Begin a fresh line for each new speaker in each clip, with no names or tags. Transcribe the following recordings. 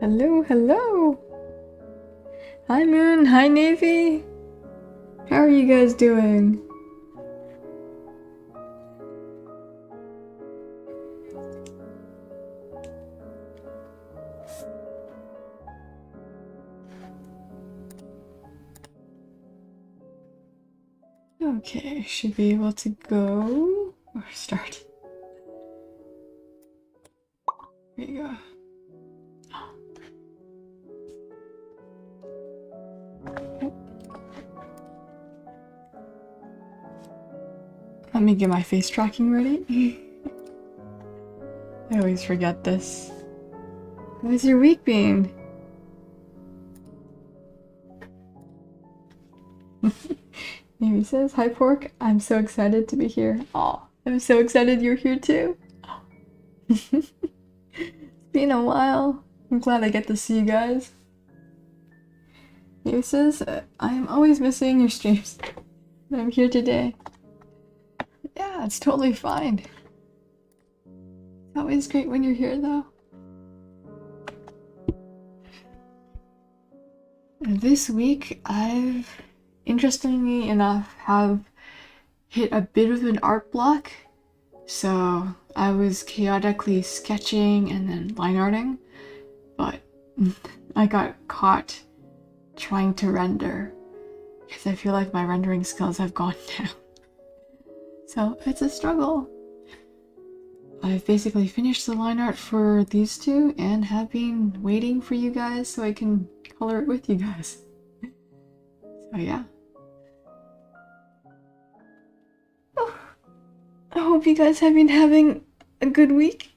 Hello, hello! Hi Moon, hi Navy! How are you guys doing? Okay, should be able to go or start. Here you go. Let me get my face tracking ready. I always forget this. How's your week been? Amy says, hi Pork, I'm so excited to be here. Aw, I'm so excited you're here too. It's been a while. I'm glad I get to see you guys. Amy says, I am always missing your streams. I'm here today. Yeah, it's totally fine. It's always great when you're here though. This week, I've, interestingly enough, have hit a bit of an art block. So I was chaotically sketching and then line arting, but I got caught trying to render because I feel like my rendering skills have gone down. So it's a struggle. I've basically finished the line art for these two and have been waiting for you guys so I can color it with you guys. So yeah. Oh, I hope you guys have been having a good week.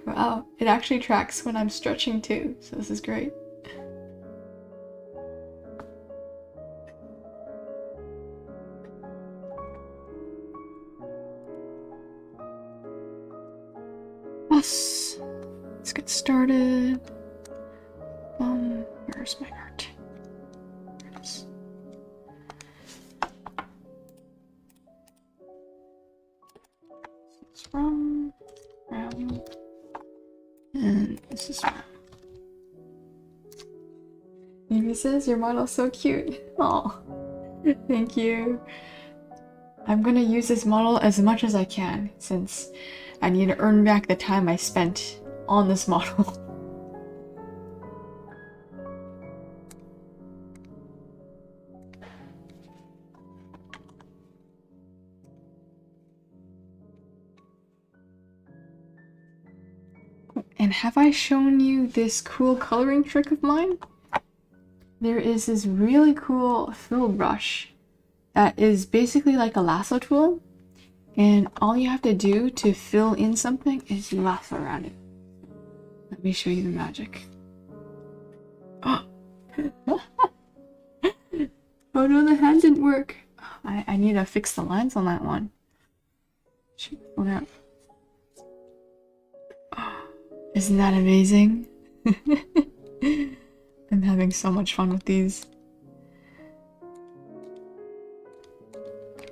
Wow, it actually tracks when I'm stretching too, so this is great. Yes, let's get started. Where's my art? There it is. This is from and this is from. Amy says your model's so cute. Oh, thank you. I'm gonna use this model as much as I can since I need to earn back the time I spent on this model. And have I shown you this cool coloring trick of mine? There is this really cool fill brush that is basically like a lasso tool, and all you have to do to fill in something is lasso around it. Let me show you the magic. Oh, oh no, the hand didn't work. I need to fix the lines on that one. Shoot, hold out. Isn't that amazing? I'm having so much fun with these.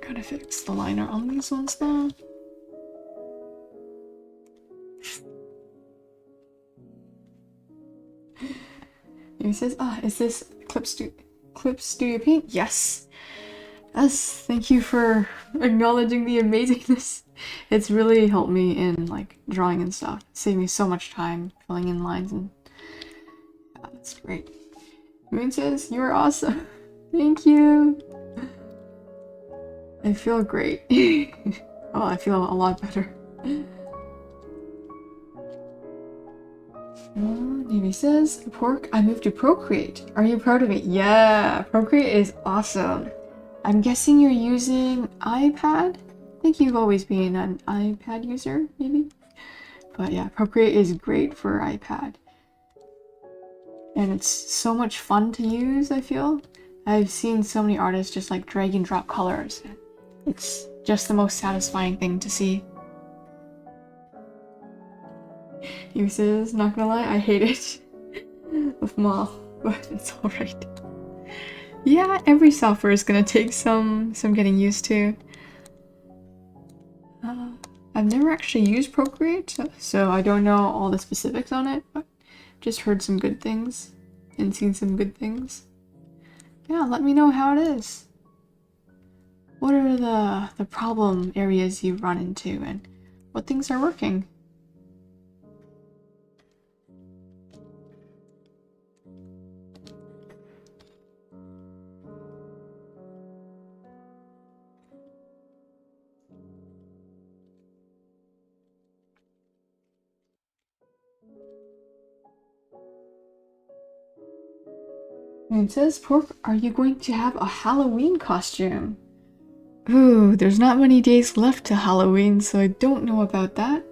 Gotta fix the liner on these ones now. He says, is this Clip Studio Paint? Yes! Yes, thank you for acknowledging the amazingness. It's really helped me in like drawing and stuff. It saved me so much time filling in lines and yeah, that's great. Moon says, you're awesome. Thank you. I feel great. Oh, I feel a lot better. Navy says, Pork, I moved to Procreate. Are you proud of it? Yeah, Procreate is awesome. I'm guessing you're using iPad? I think you've always been an iPad user, maybe? But yeah, Procreate is great for iPad. And it's so much fun to use, I feel. I've seen so many artists just like drag and drop colors. It's just the most satisfying thing to see. He says, not gonna lie, I hate it with Mal, but it's alright. Yeah, every software is gonna take some getting used to. I've never actually used Procreate, so I don't know all the specifics on it, but just heard some good things and seen some good things. Yeah, let me know how it is. What are the problem areas you run into and what things are working? And it says, Pork, are you going to have a Halloween costume? Ooh, there's not many days left to Halloween, so I don't know about that.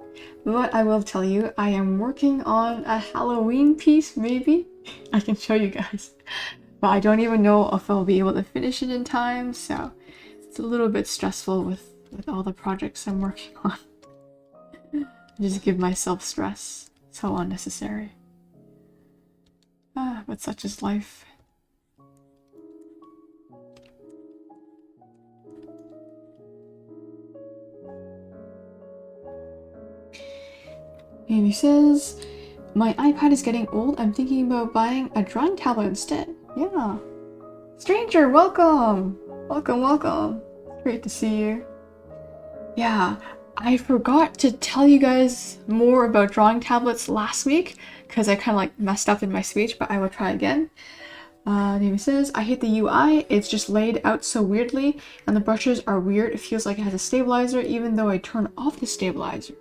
But I will tell you, I am working on a Halloween piece, maybe? I can show you guys. But I don't even know if I'll be able to finish it in time, so it's a little bit stressful with all the projects I'm working on. I just give myself stress. So unnecessary. But such is life. And he says, my iPad is getting old. I'm thinking about buying a drawing tablet instead. Yeah. Stranger, welcome! Welcome, welcome. Great to see you. Yeah, I forgot to tell you guys more about drawing tablets last week because I kind of like messed up in my speech, but I will try again. Name says, I hate the UI. It's just laid out so weirdly and the brushes are weird. It feels like it has a stabilizer even though I turn off the stabilizer.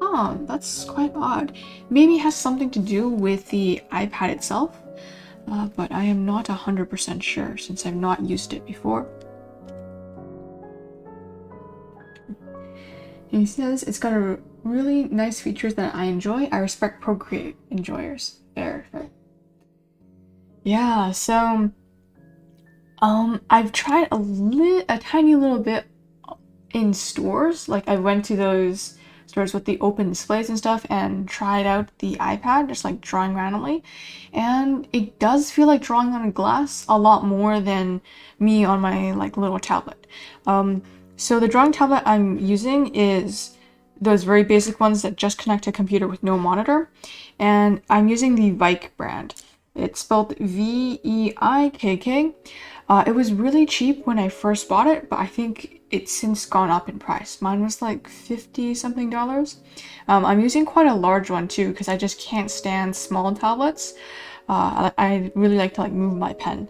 Oh, that's quite odd. Maybe it has something to do with the iPad itself, but I am not 100% sure since I've not used it before. And he says, it's got a really nice features that I enjoy. I respect Procreate enjoyers. Fair. Yeah, so I've tried a tiny little bit in stores. Like I went to those stores with the open displays and stuff and tried out the iPad, just like drawing randomly. And it does feel like drawing on a glass a lot more than me on my like little tablet. So the drawing tablet I'm using is those very basic ones that just connect to a computer with no monitor. And I'm using the Veikk brand. It's spelled V-E-I-K-K. It was really cheap when I first bought it, but I think it's since gone up in price. Mine was like $50 something. I'm using quite a large one too because I just can't stand small tablets. I really like to like move my pen.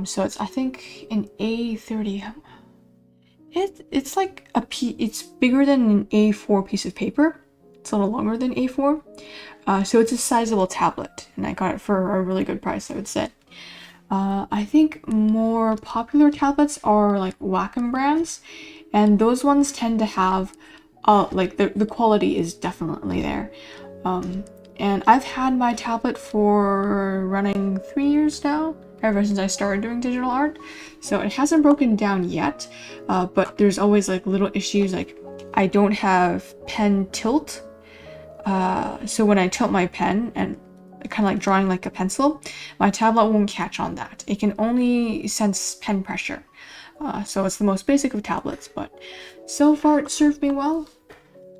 So it's I think an A30. It's like it's bigger than an A4 piece of paper. It's a little longer than A4. So it's a sizable tablet, and I got it for a really good price, I would say. I think more popular tablets are like Wacom brands, and those ones tend to have, like the quality is definitely there. And I've had my tablet for running 3 years now, ever since I started doing digital art. So it hasn't broken down yet, but there's always like little issues, like I don't have pen tilt. So when I tilt my pen and kind of like drawing like a pencil, my tablet won't catch on that. It can only sense pen pressure. So it's the most basic of tablets, but so far it served me well.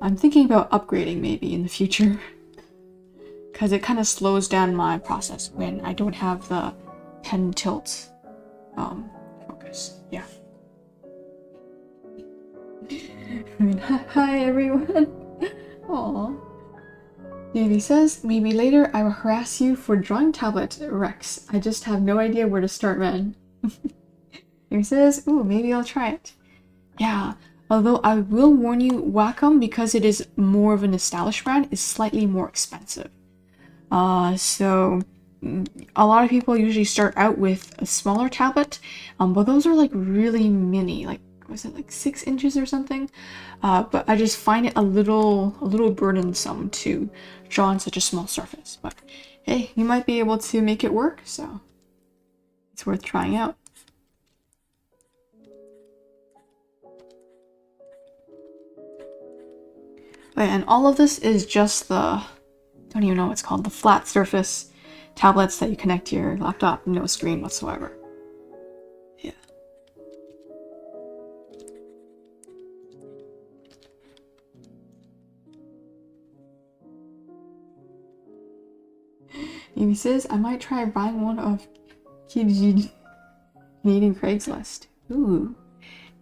I'm thinking about upgrading maybe in the future because it kind of slows down my process when I don't have the pen tilt focus. Yeah. Hi everyone. Aww. Davey says, maybe later I will harass you for drawing tablet, Rex. I just have no idea where to start, man. Davey says, ooh, maybe I'll try it. Yeah, although I will warn you, Wacom, because it is more of an established brand, is slightly more expensive. So a lot of people usually start out with a smaller tablet, but those are like really mini, like was it like 6 inches or something? But I just find it a little burdensome to draw on such a small surface. But hey, you might be able to make it work, so it's worth trying out. And all of this is just the, don't even know what it's called, the flat surface tablets that you connect to your laptop, no screen whatsoever. Yeah. Amy says, I might try buying one of Canadian Craigslist. Ooh.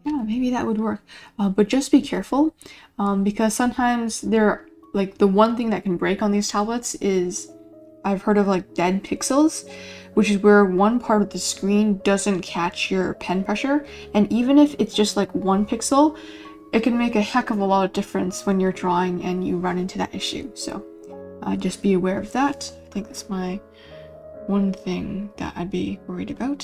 Yeah, maybe that would work. But just be careful, because sometimes they're like the one thing that can break on these tablets is I've heard of like dead pixels, which is where one part of the screen doesn't catch your pen pressure. And even if it's just like 1 pixel, it can make a heck of a lot of difference when you're drawing and you run into that issue. So just be aware of that. I think that's my one thing that I'd be worried about.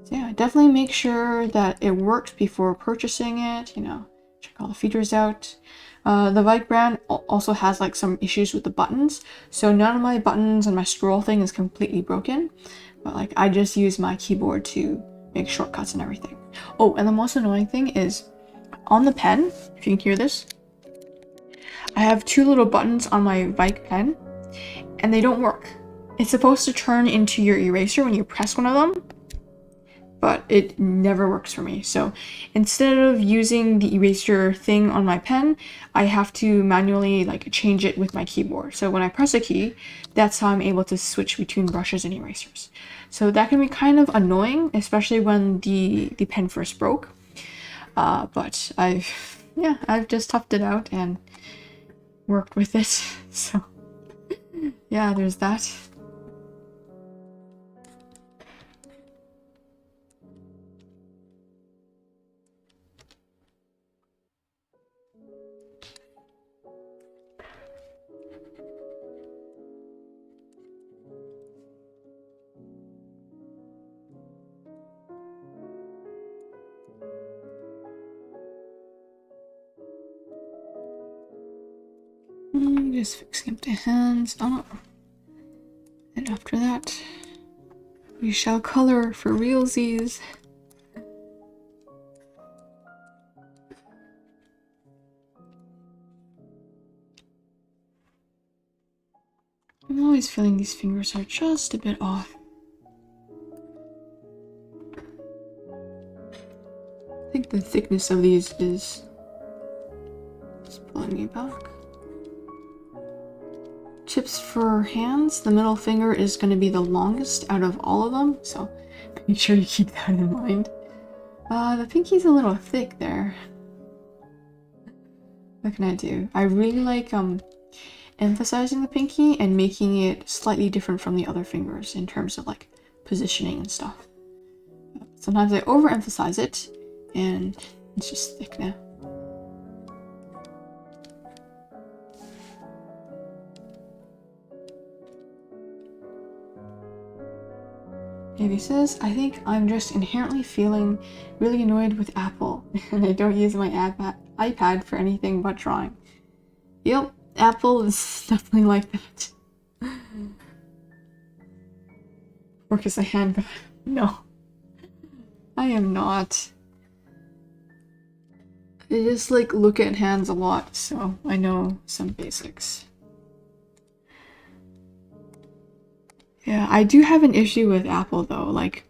So yeah, definitely make sure that it works before purchasing it, you know, check all the features out. The Vike brand also has like some issues with the buttons, so none of my buttons and my scroll thing is completely broken, but like I just use my keyboard to make shortcuts and everything. Oh, and the most annoying thing is on the pen, if you can hear this, I have 2 little buttons on my Vike pen and they don't work. It's supposed to turn into your eraser when you press one of them, but it never works for me. So instead of using the eraser thing on my pen, I have to manually like change it with my keyboard. So when I press a key, that's how I'm able to switch between brushes and erasers. So that can be kind of annoying, especially when the pen first broke. But I've just toughed it out and worked with it. So yeah, there's that. Just fixing up the hands. Oh. And after that, we shall color for realsies. I'm always feeling these fingers are just a bit off. I think the thickness of these is pulling me back. Tips for hands, the middle finger is going to be the longest out of all of them, so make sure you keep that in mind. The pinky's a little thick there. What can I do? I really like emphasizing the pinky and making it slightly different from the other fingers in terms of like positioning and stuff. Sometimes I overemphasize it and it's just thick now. Maybe says, I think I'm just inherently feeling really annoyed with Apple and I don't use my iPad for anything but drawing. Yep, Apple is definitely like that. Work as a hand. No, I am not. I just like look at hands a lot, so I know some basics. Yeah, I do have an issue with Apple though. Like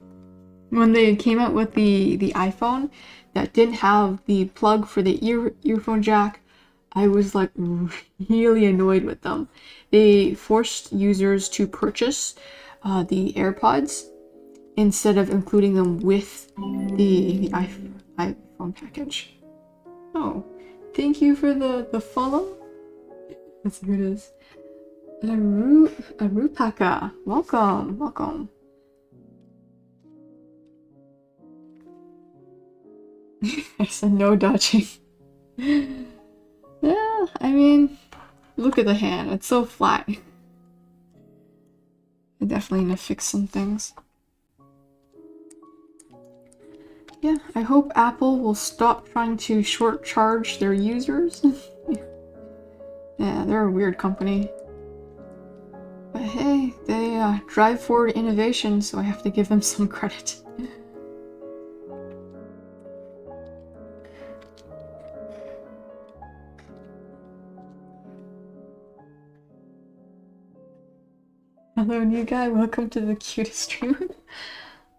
when they came out with the iPhone that didn't have the plug for the earphone jack, I was like really annoyed with them. They forced users to purchase the AirPods instead of including them with the iPhone package. Oh, thank you for the follow. That's who it is. Arupaka, welcome, welcome. I said no dodging. Yeah, I mean, look at the hand, it's so flat. I definitely need to fix some things. Yeah, I hope Apple will stop trying to short charge their users. Yeah, they're a weird company. But hey, they drive forward innovation, so I have to give them some credit. Hello, new guy. Welcome to the cutest stream.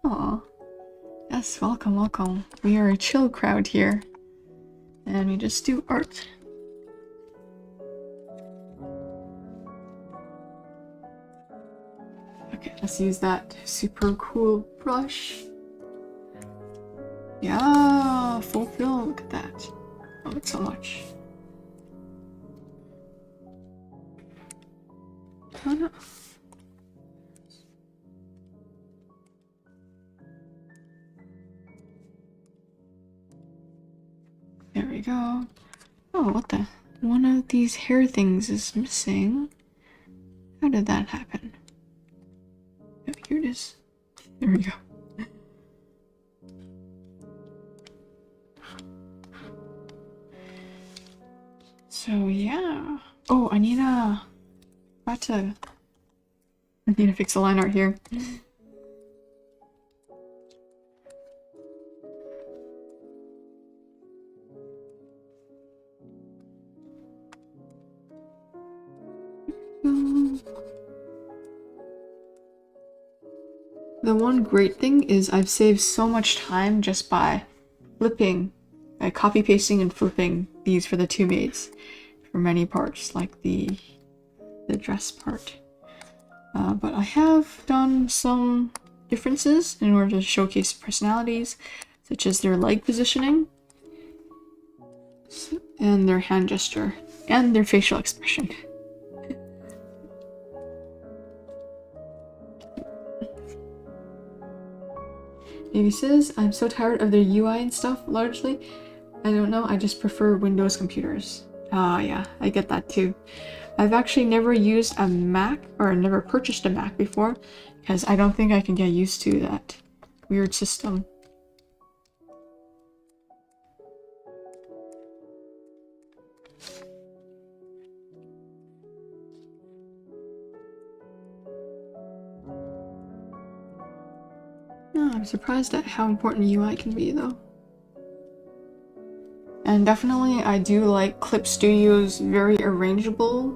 Aw. Yes, welcome, welcome. We are a chill crowd here. And we just do art. Let's use that super cool brush. Yeah, full fill. Look at that. Love it so much. Oh no. There we go. Oh, what the? One of these hair things is missing. How did that happen? Oh, here it is. There we go. So yeah. Oh, I need to fix the line art here. The one great thing is I've saved so much time just by copy pasting and flipping these for the two maids for many parts, like the dress part. But I have done some differences in order to showcase personalities, such as their leg positioning, and their hand gesture, and their facial expression. Maybe says, I'm so tired of their UI and stuff, largely. I don't know, I just prefer Windows computers. Yeah, I get that too. I've actually never used a Mac, or never purchased a Mac before, because I don't think I can get used to that weird system. I'm surprised at how important UI can be, though. And definitely, I do like Clip Studio's very arrangeable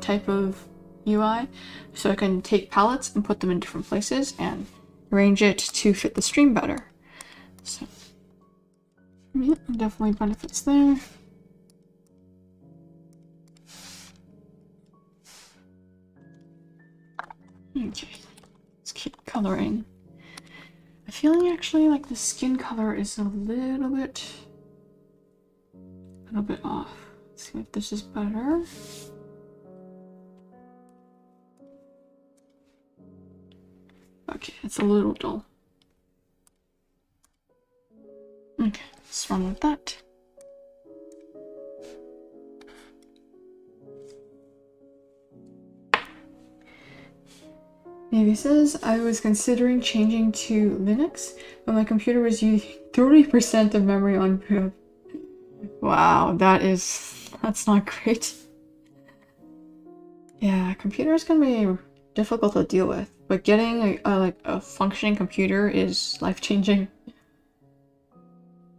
type of UI. So I can take palettes and put them in different places and arrange it to fit the stream better. So, yeah, definitely benefits there. Okay, let's keep coloring. I'm feeling actually like the skin color is a little bit off. Let's see if this is better. Okay, it's a little dull. Okay, let's run with that. Maybe says, I was considering changing to Linux, but my computer was using 30% of memory on boot. Wow, that's not great. Yeah, computers can be difficult to deal with, but getting a functioning computer is life-changing.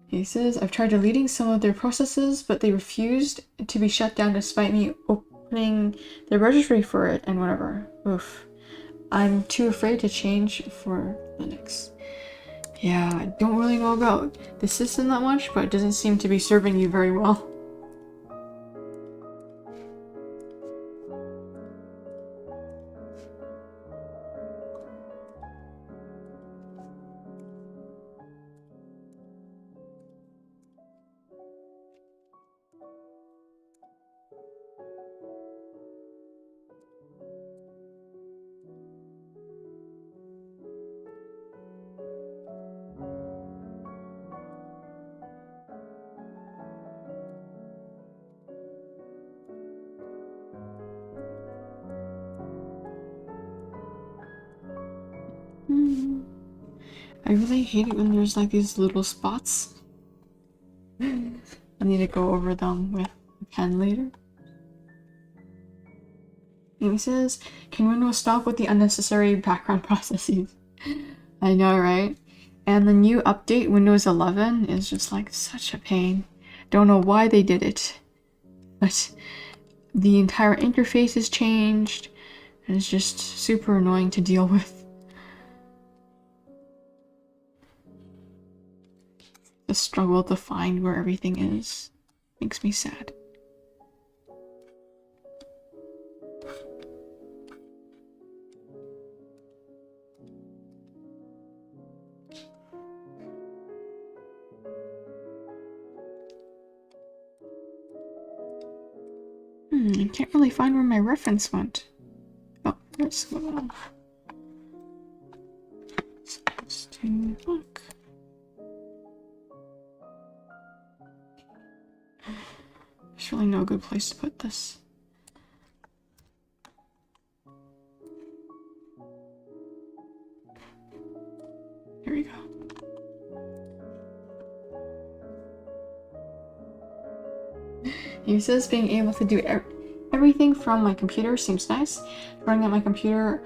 He says, I've tried deleting some of their processes, but they refused to be shut down despite me opening the registry for it and whatever. Oof. I'm too afraid to change for Linux. Yeah, I don't really know about the system that much, but it doesn't seem to be serving you very well. I really hate it when there's like these little spots. I need to go over them with a pen later. And he says, can Windows stop with the unnecessary background processes? I know, right? And the new update, Windows 11, is just like such a pain. Don't know why they did it, but the entire interface has changed, and it's just super annoying to deal with. The struggle to find where everything is makes me sad. I can't really find where my reference went. Oh, let's go on. Look. There's really no good place to put this. Here we go. He says being able to do everything from my computer seems nice. Running at my computer,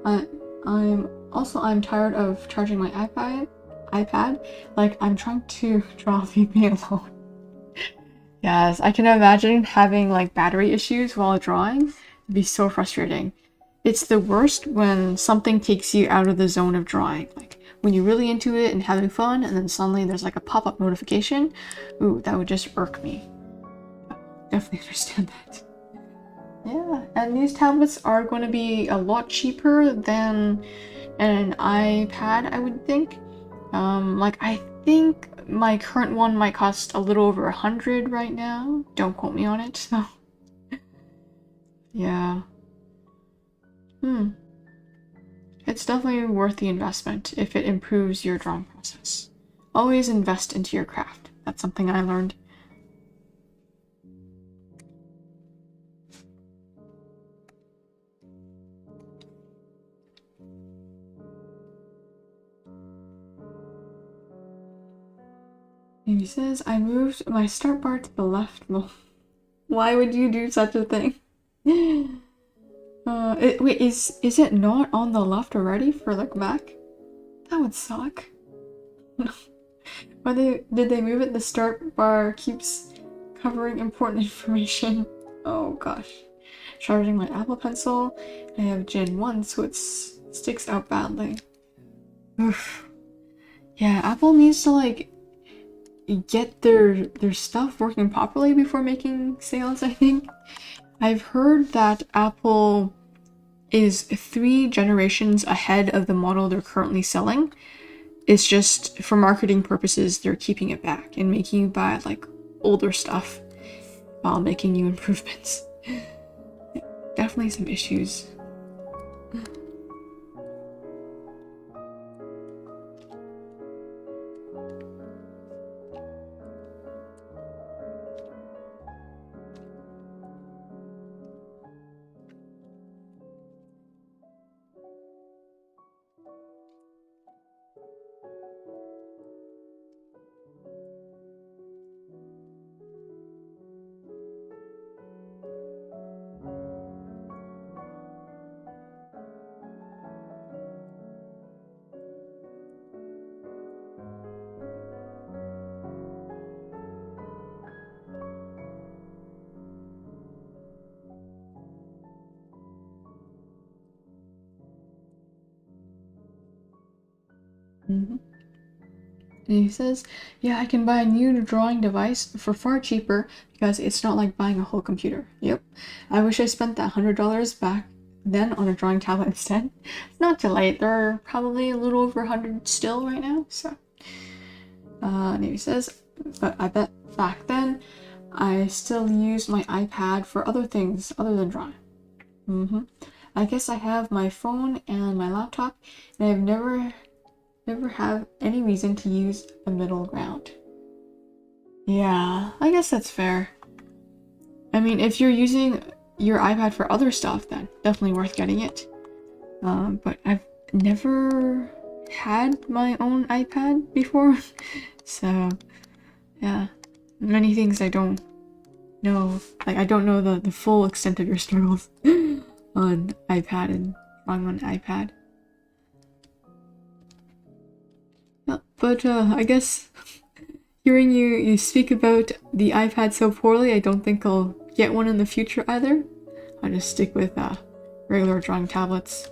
I'm tired of charging my iPad. Like I'm trying to draw, leave me alone. Yes, I can imagine having like battery issues while drawing. It'd be so frustrating. It's the worst when something takes you out of the zone of drawing. Like when you're really into it and having fun, and then suddenly there's like a pop-up notification. Ooh, that would just irk me. Definitely understand that. Yeah, and these tablets are going to be a lot cheaper than an iPad, I would think. Like I think my current one might cost a little over 100 right now. Don't quote me on it, so. Yeah. It's definitely worth the investment if it improves your drawing process. Always invest into your craft. That's something I learned. And he says, I moved my start bar to the left. Why would you do such a thing? Wait, is it not on the left already for like Mac? That would suck. Why did they move it? The start bar keeps covering important information. Oh gosh. Charging my Apple Pencil. I have Gen 1, so it sticks out badly. Oof. Yeah, Apple needs to like get their stuff working properly before making sales, I think. I've heard that Apple is 3 generations ahead of the model they're currently selling. It's just for marketing purposes, they're keeping it back and making you buy like older stuff while making new improvements. Definitely some issues. And he says, yeah, I can buy a new drawing device for far cheaper because it's not like buying a whole computer. Yep. I wish I spent that $100 back then on a drawing tablet instead. It's not too late. They're probably a little over 100 still right now, so. And he says, but I bet back then I still used my iPad for other things other than drawing. I guess I have my phone and my laptop, and I've never have any reason to use a middle ground. Yeah, I guess that's fair. I mean, if you're using your iPad for other stuff, then definitely worth getting it. But I've never had my own iPad before, so yeah, many things I don't know. Like, I don't know the full extent of your struggles on iPad and drawing on iPad. But I guess hearing you speak about the iPad so poorly, I don't think I'll get one in the future either. I'll just stick with regular drawing tablets.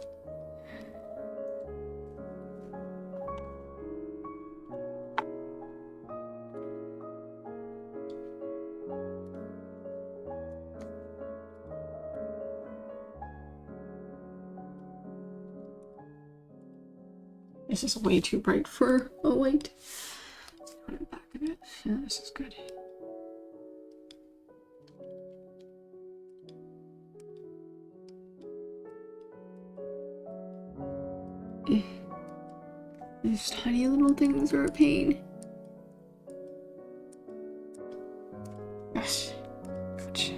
This is way too bright for a light. Put it back a bit. Yeah, this is good. These tiny little things are a pain. Yes. Gotcha.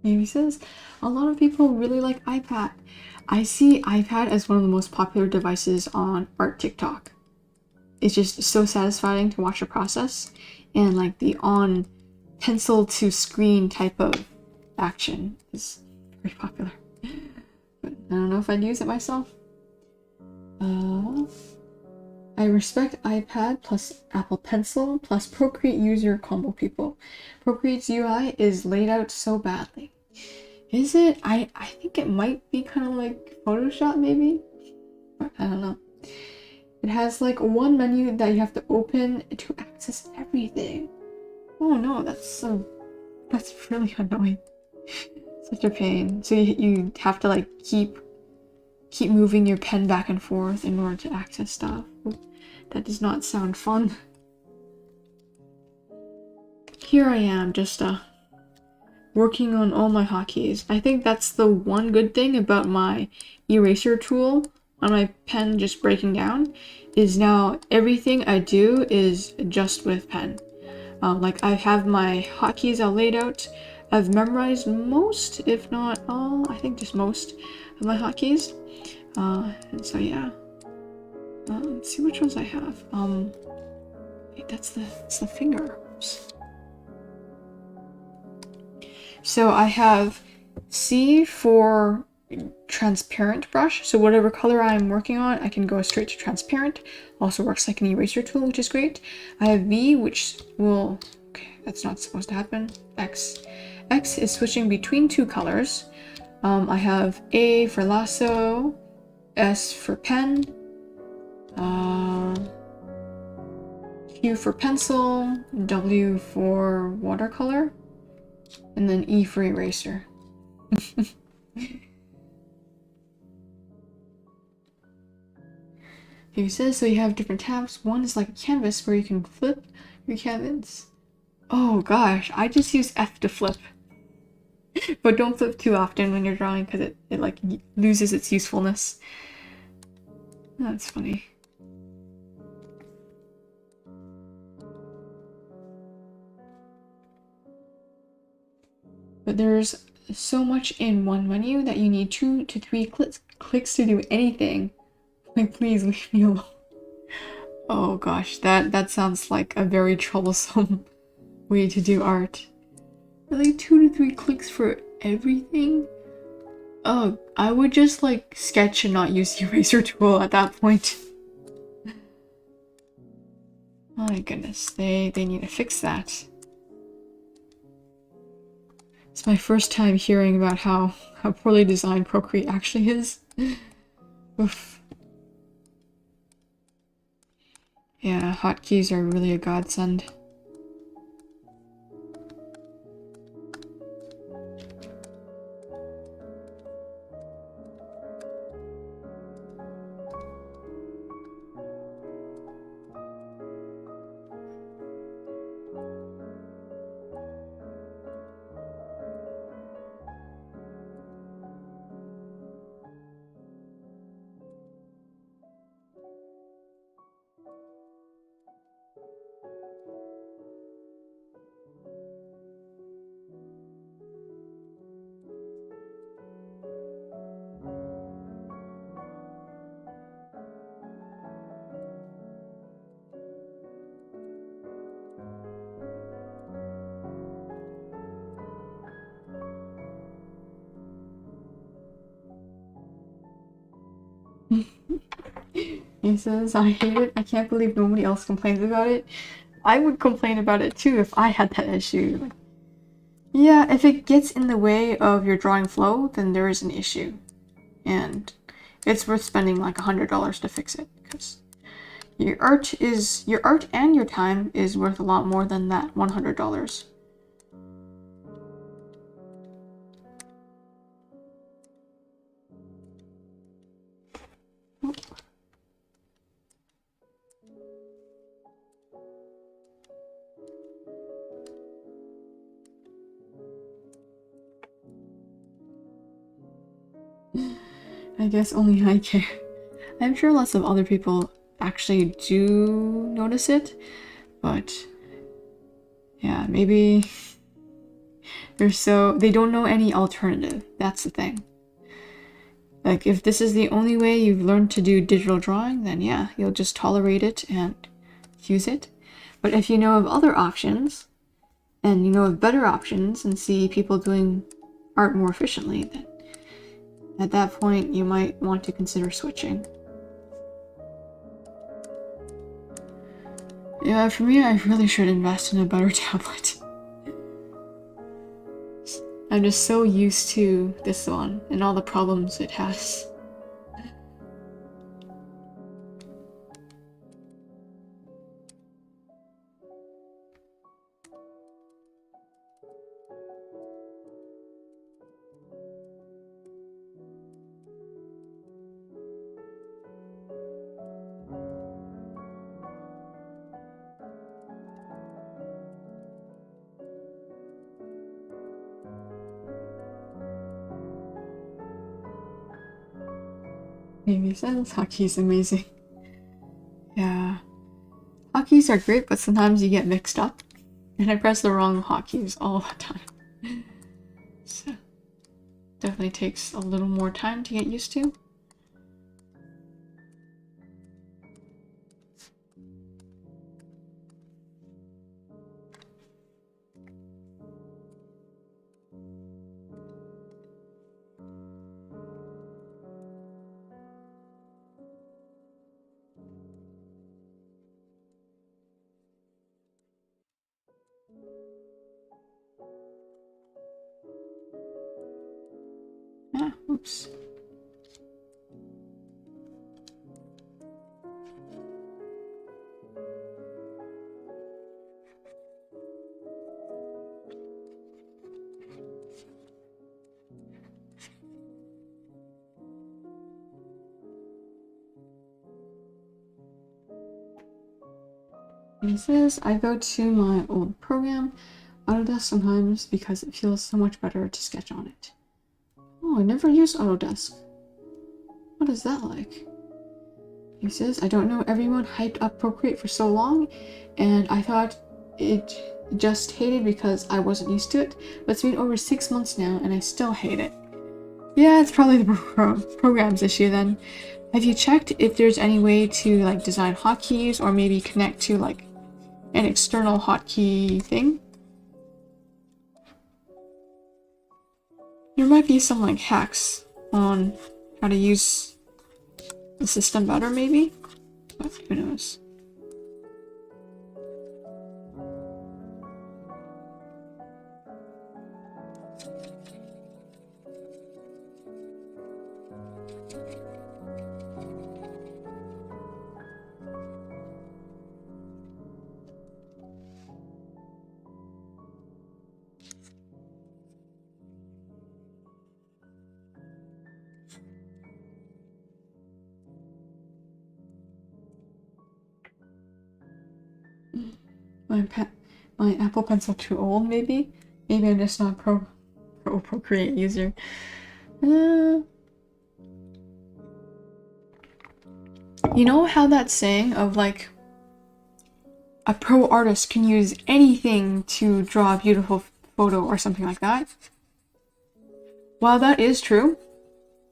Amy says, a lot of people really like iPad. I see iPad as one of the most popular devices on art TikTok. It's just so satisfying to watch the process, and like the on pencil to screen type of action is very popular. But I don't know if I'd use it myself. I respect iPad plus Apple Pencil plus Procreate user combo people. Procreate's UI is laid out so badly. Is it? I think it might be kind of like Photoshop maybe? But I don't know. It has like one menu that you have to open to access everything. Oh no, that's really annoying. Such a pain. So you have to like keep moving your pen back and forth in order to access stuff. That does not sound fun. Here I am, just working on all my hotkeys. I think that's the one good thing about my eraser tool on my pen just breaking down, is now everything I do is just with pen. Like I have my hotkeys all laid out. I've memorized most, if not all, I think just most of my hotkeys. And so yeah. Let's see which ones I have. Wait, that's the finger. Oops. So I have C for transparent brush. So whatever color I'm working on, I can go straight to transparent. Also works like an eraser tool, which is great. I have V, which will, okay, that's not supposed to happen. X. X is switching between two colors. I have A for lasso, S for pen, Q for pencil, W for watercolor, and then E for eraser. Here it says, so you have different tabs. One is like a canvas where you can flip your canvas. Oh gosh, I just use F to flip. But don't flip too often when you're drawing because it like loses its usefulness. That's funny. But there's so much in one menu that you need 2 to 3 clicks to do anything. Like, please leave me alone. Oh gosh, that sounds like a very troublesome way to do art. Really, 2 to 3 clicks for everything? Oh, I would just like sketch and not use the eraser tool at that point. Oh my goodness, they need to fix that. It's my first time hearing about how poorly designed Procreate actually is. Oof. Yeah, hotkeys are really a godsend. He says, I hate it. I can't believe nobody else complains about it. I would complain about it too if I had that issue. Yeah, if it gets in the way of your drawing flow, then there is an issue. And it's worth spending like $100 to fix it, because your art and your time is worth a lot more than that $100. I guess only I care. I'm sure lots of other people actually do notice it, but yeah, maybe they don't know any alternative. That's the thing. Like, if this is the only way you've learned to do digital drawing, then yeah, you'll just tolerate it and use it. But if you know of other options, and you know of better options, and see people doing art more efficiently, then at that point you might want to consider switching. Yeah, for me, I really should invest in a better tablet. I'm just so used to this one and all the problems it has. Maybe sense. Hockey is amazing. Yeah. Hotkeys are great, but sometimes you get mixed up. And I press the wrong hotkeys all the time. So, definitely takes a little more time to get used to. Ah, oops. And it says, I go to my old program, Autodesk, sometimes because it feels so much better to sketch on it. Oh, I never used Autodesk. What is that like? He says, I don't know, everyone hyped up Procreate for so long, and I thought it just hated because I wasn't used to it, but it's been over 6 months now, and I still hate it. Yeah, it's probably the program's issue then. Have you checked if there's any way to like design hotkeys or maybe connect to like an external hotkey thing? There might be some like hacks on how to use the system better maybe, but who knows. My Apple Pencil too old, maybe? Maybe I'm just not pro Procreate user. You know how that saying of like a pro artist can use anything to draw a beautiful photo or something like that? While that is true,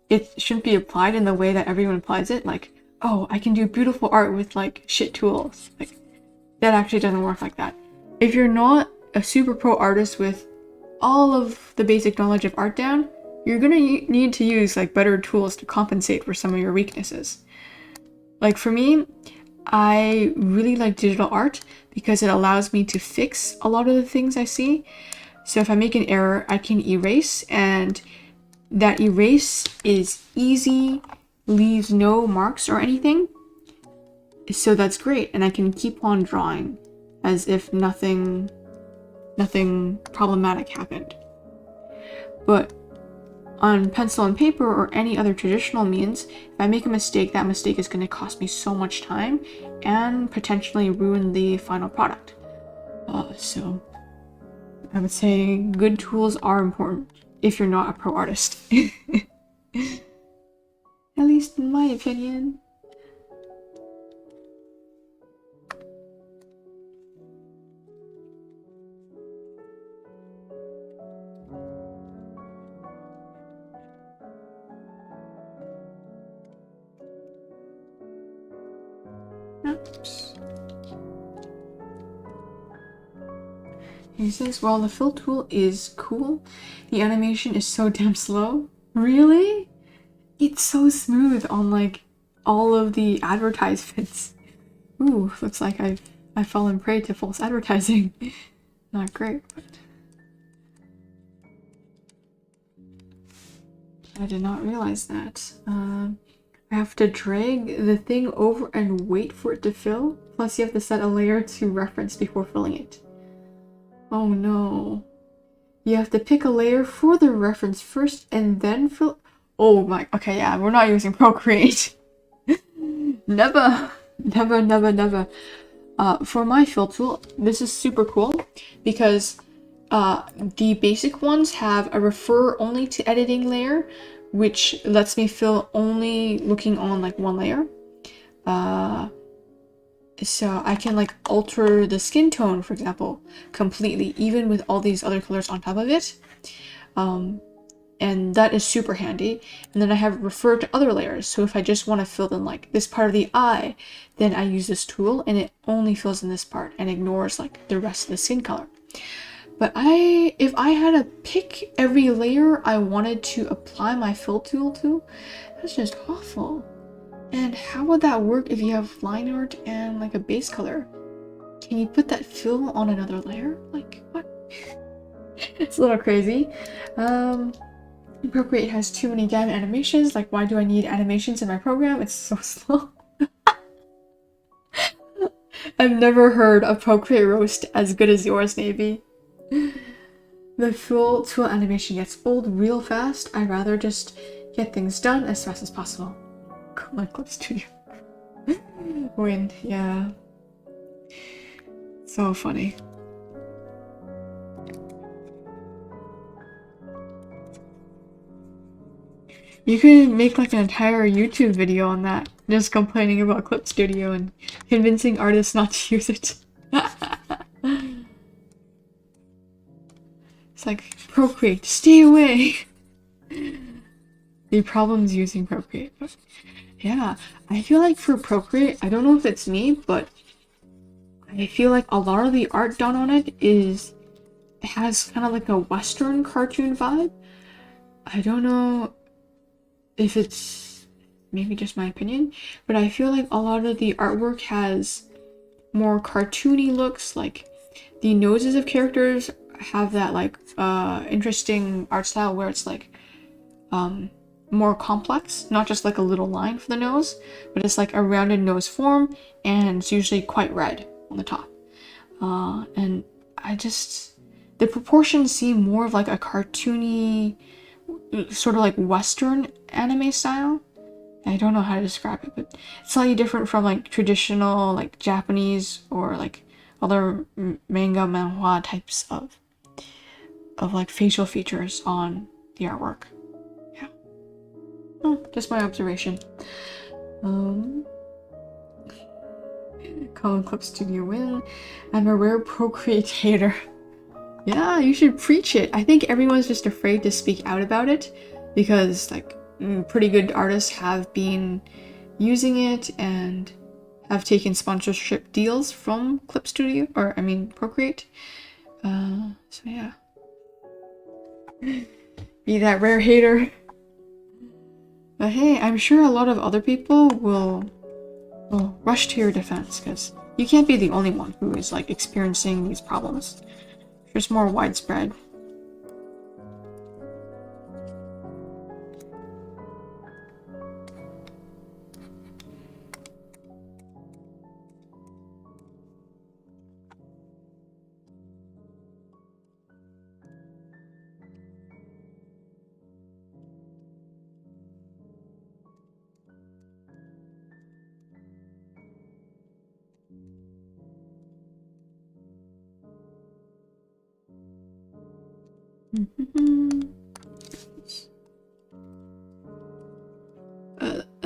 it shouldn't be applied in the way that everyone applies it. Like, oh, I can do beautiful art with like shit tools. Like, that actually doesn't work like that. If you're not a super pro artist with all of the basic knowledge of art down, you're gonna need to use like better tools to compensate for some of your weaknesses. Like for me, I really like digital art because it allows me to fix a lot of the things I see. So if I make an error, I can erase, and that erase is easy, leaves no marks or anything. So that's great, and I can keep on drawing as if nothing problematic happened. But on pencil and paper or any other traditional means, if I make a mistake, that mistake is going to cost me so much time and potentially ruin the final product. So I would say good tools are important if you're not a pro artist. At least in my opinion. Oops. He says, while the fill tool is cool, the animation is so damn slow. Really? It's so smooth on like all of the advertisements. Ooh, looks like I've fallen prey to false advertising. Not great, but I did not realize that. I have to drag the thing over and wait for it to fill. Plus you have to set a layer to reference before filling it. Oh no. You have to pick a layer for the reference first and then fill. Oh my, okay, yeah, we're not using Procreate. Never, never, never, never. For my fill tool, this is super cool because the basic ones have a refer only to editing layer, which lets me fill only looking on like one layer. So I can like alter the skin tone, for example, completely, even with all these other colors on top of it. And that is super handy. And then I have refer to other layers. So if I just want to fill in like this part of the eye, then I use this tool and it only fills in this part and ignores like the rest of the skin color. But if I had to pick every layer I wanted to apply my fill tool to, that's just awful. And how would that work if you have line art and like a base color? Can you put that fill on another layer? Like, what? It's a little crazy. Procreate has too many damn animations. Like, why do I need animations in my program? It's so slow. I've never heard a Procreate roast as good as yours, Navy. The fill tool animation gets old real fast. I'd rather just get things done as fast as possible. Come on, Clip Studio. Win, yeah. So funny. You could make like an entire YouTube video on that, just complaining about Clip Studio and convincing artists not to use it. It's like, Procreate, stay away! The problem's using Procreate. But yeah, I feel like for Procreate, I don't know if it's me, but I feel like a lot of the art done on it has kind of like a Western cartoon vibe. I don't know if it's maybe just my opinion, but I feel like a lot of the artwork has more cartoony looks. Like the noses of characters have that like interesting art style where it's like more complex, not just like a little line for the nose, but it's like a rounded nose form, and it's usually quite red on the top. And the proportions seem more of like a cartoony, sort of like Western anime style. I don't know how to describe it, but it's slightly different from like traditional like Japanese or like other manga manhwa types of like facial features on the artwork. Yeah. Oh, just my observation. Colin Clip Studio win. I'm a rare Procreate hater. Yeah, you should preach it. I think everyone's just afraid to speak out about it because like pretty good artists have been using it and have taken sponsorship deals from Clip Studio, or I mean Procreate. So yeah. Be that rare hater. But hey, I'm sure a lot of other people will rush to your defense because you can't be the only one who is like experiencing these problems. It's more widespread.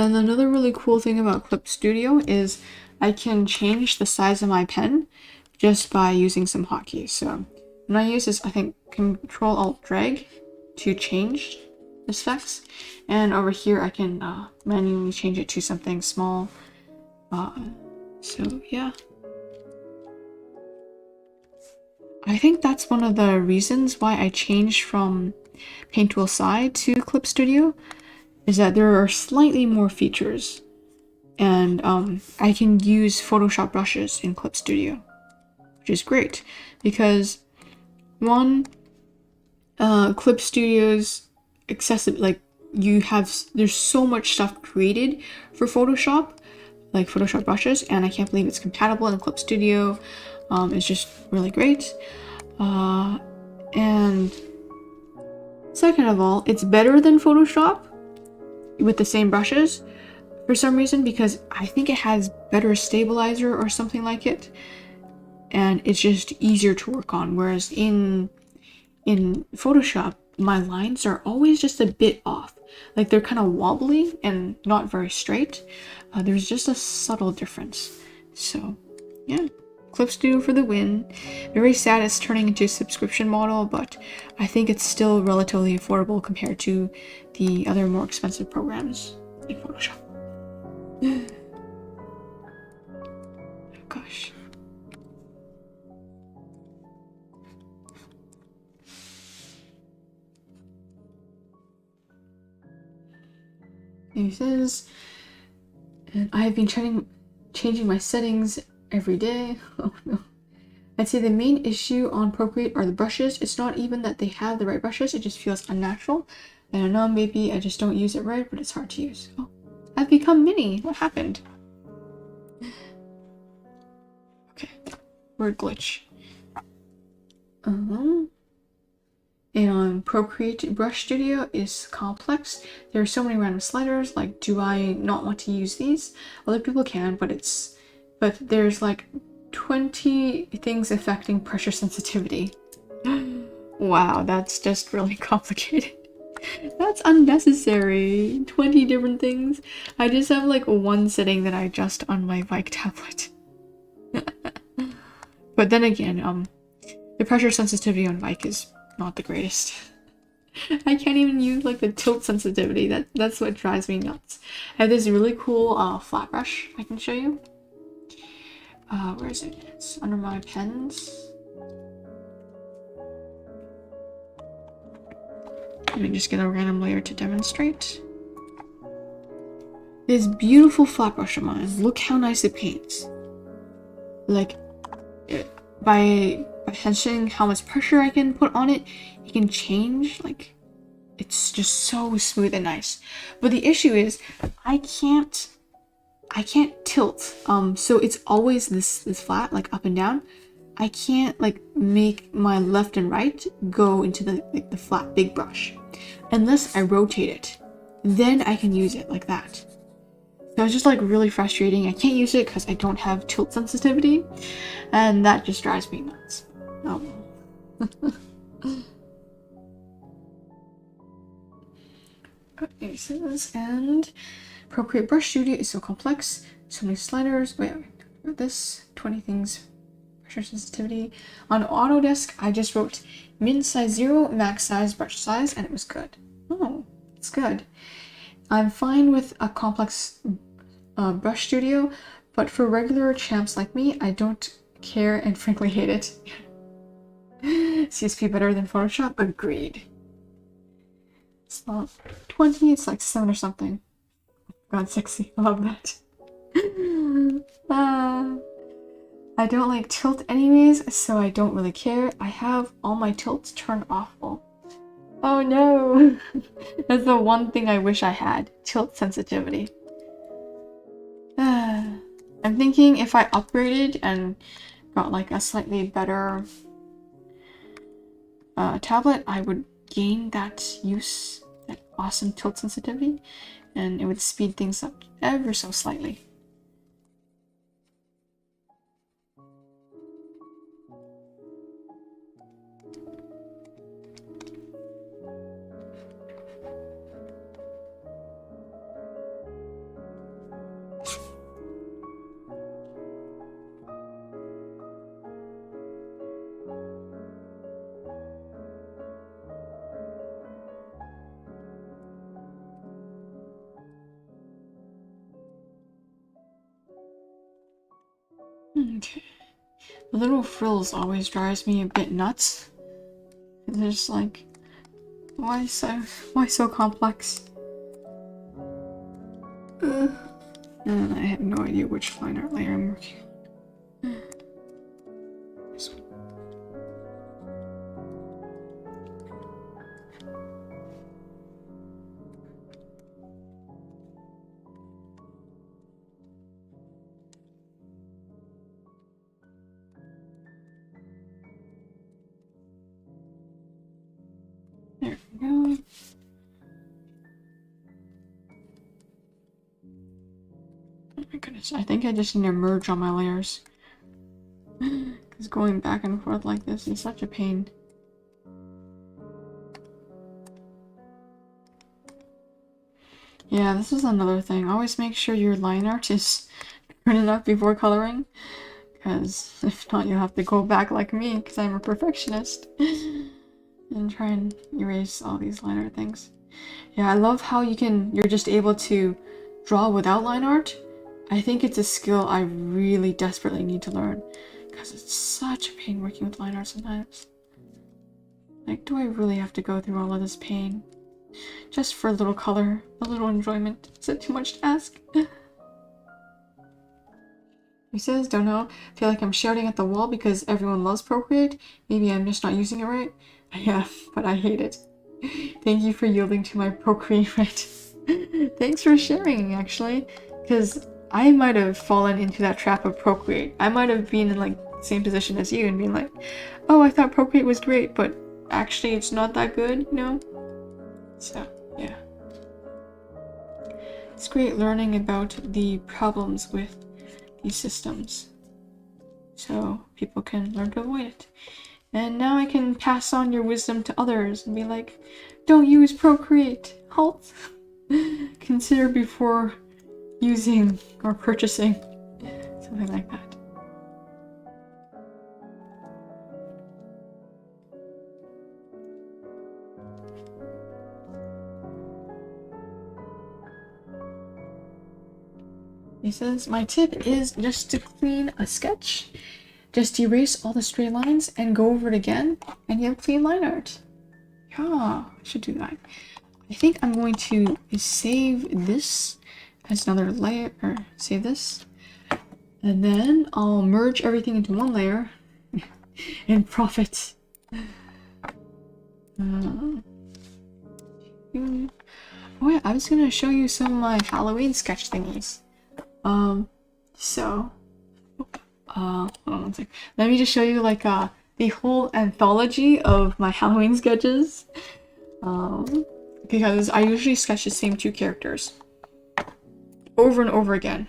And another really cool thing about Clip Studio is I can change the size of my pen just by using some hotkeys. So when I use this, I think Control-Alt-Drag to change the specs. And over here, I can manually change it to something small. So yeah. I think that's one of the reasons why I changed from Paint Tool Side to Clip Studio, is that there are slightly more features. And I can use Photoshop brushes in Clip Studio, which is great because one, Clip Studio's accessible, like there's so much stuff created for Photoshop, like Photoshop brushes, and I can't believe it's compatible in Clip Studio. It's just really great. And second of all, it's better than Photoshop with the same brushes for some reason, because I think it has better stabilizer or something like it, and it's just easier to work on, whereas in Photoshop my lines are always just a bit off, like they're kind of wobbly and not very straight. There's just a subtle difference. So yeah, Clip Studio for the win. Very sad it's turning into a subscription model, but I think it's still relatively affordable compared to the other more expensive programs in Photoshop. Oh gosh. He says, and I have been changing my settings every day. Oh no. I'd say the main issue on Procreate are the brushes. It's not even that they have the right brushes, it just feels unnatural. I don't know, maybe I just don't use it right, but it's hard to use. Oh, I've become Mini. What happened? Okay, word glitch. And on Procreate Brush Studio is complex. There are so many random sliders, like do I not want to use these? Other people can, but there's like 20 things affecting pressure sensitivity. Wow, that's just really complicated. That's unnecessary. 20 different things. I just have like one setting that I adjust on my bike tablet. But then again, the pressure sensitivity on bike is not the greatest. I can't even use like the tilt sensitivity. That's what drives me nuts. I have this really cool flat brush I can show you. Where is it? It's under my pens. Let me just get a random layer to demonstrate. This beautiful flat brush of mine. Look how nice it paints. Like, by adjusting how much pressure I can put on it, it can change. Like, it's just so smooth and nice. But the issue is, I can't tilt. So it's always this flat, like up and down. I can't like make my left and right go into the flat big brush unless I rotate it. Then I can use it like that. So it's just like really frustrating. I can't use it because I don't have tilt sensitivity, and that just drives me nuts. Oh. Okay, so this, and Procreate Brush Studio is so complex. So many sliders. Wait, this 20 things. Pressure sensitivity. On Autodesk, I just wrote min size 0, max size, brush size, and it was good. Oh, it's good. I'm fine with a complex brush studio, but for regular champs like me, I don't care and frankly hate it. CSP better than Photoshop? Agreed. It's not 20, it's like 7 or something. God, sexy. I love that. I don't like tilt anyways, so I don't really care. I have all my tilts turned awful. Oh no! That's the one thing I wish I had. Tilt sensitivity. I'm thinking if I upgraded and got like a slightly better tablet, I would gain that awesome tilt sensitivity, and it would speed things up ever so slightly. Okay. The little frills always drives me a bit nuts. They're just like, why so complex? And I have no idea which line art layer I'm working on. This one. There we go. Oh my goodness, I think I just need to merge all my layers. Because going back and forth like this is such a pain. Yeah, this is another thing. Always make sure your line art is good enough before coloring. Because if not, you'll have to go back like me, because I'm a perfectionist. And try and erase all these line art things. Yeah, I love how you're just able to draw without line art. I think it's a skill I really desperately need to learn. Because it's such a pain working with line art sometimes. Like, do I really have to go through all of this pain? Just for a little color, a little enjoyment. Is it too much to ask? He says, don't know, feel like I'm shouting at the wall because everyone loves Procreate. Maybe I'm just not using it right. Yeah, but I hate it. Thank you for yielding to my Procreate right. Thanks for sharing, actually. Because I might have fallen into that trap of Procreate. I might have been in like the same position as you and being like, oh, I thought Procreate was great, but actually it's not that good, you know? So, yeah. It's great learning about the problems with these systems, so people can learn to avoid it. And now I can pass on your wisdom to others and be like, don't use Procreate, halt. Consider before using or purchasing, something like that. He says, my tip is just to clean a sketch. Just erase all the straight lines and go over it again, and you have clean line art. Yeah, I should do that. I think I'm going to save this as another layer, or save this. And then I'll merge everything into one layer and profit. Oh yeah, I was gonna show you some of my Halloween sketch thingies. Hold on one sec. Let me just show you like the whole anthology of my Halloween sketches. Because I usually sketch the same two characters over and over again.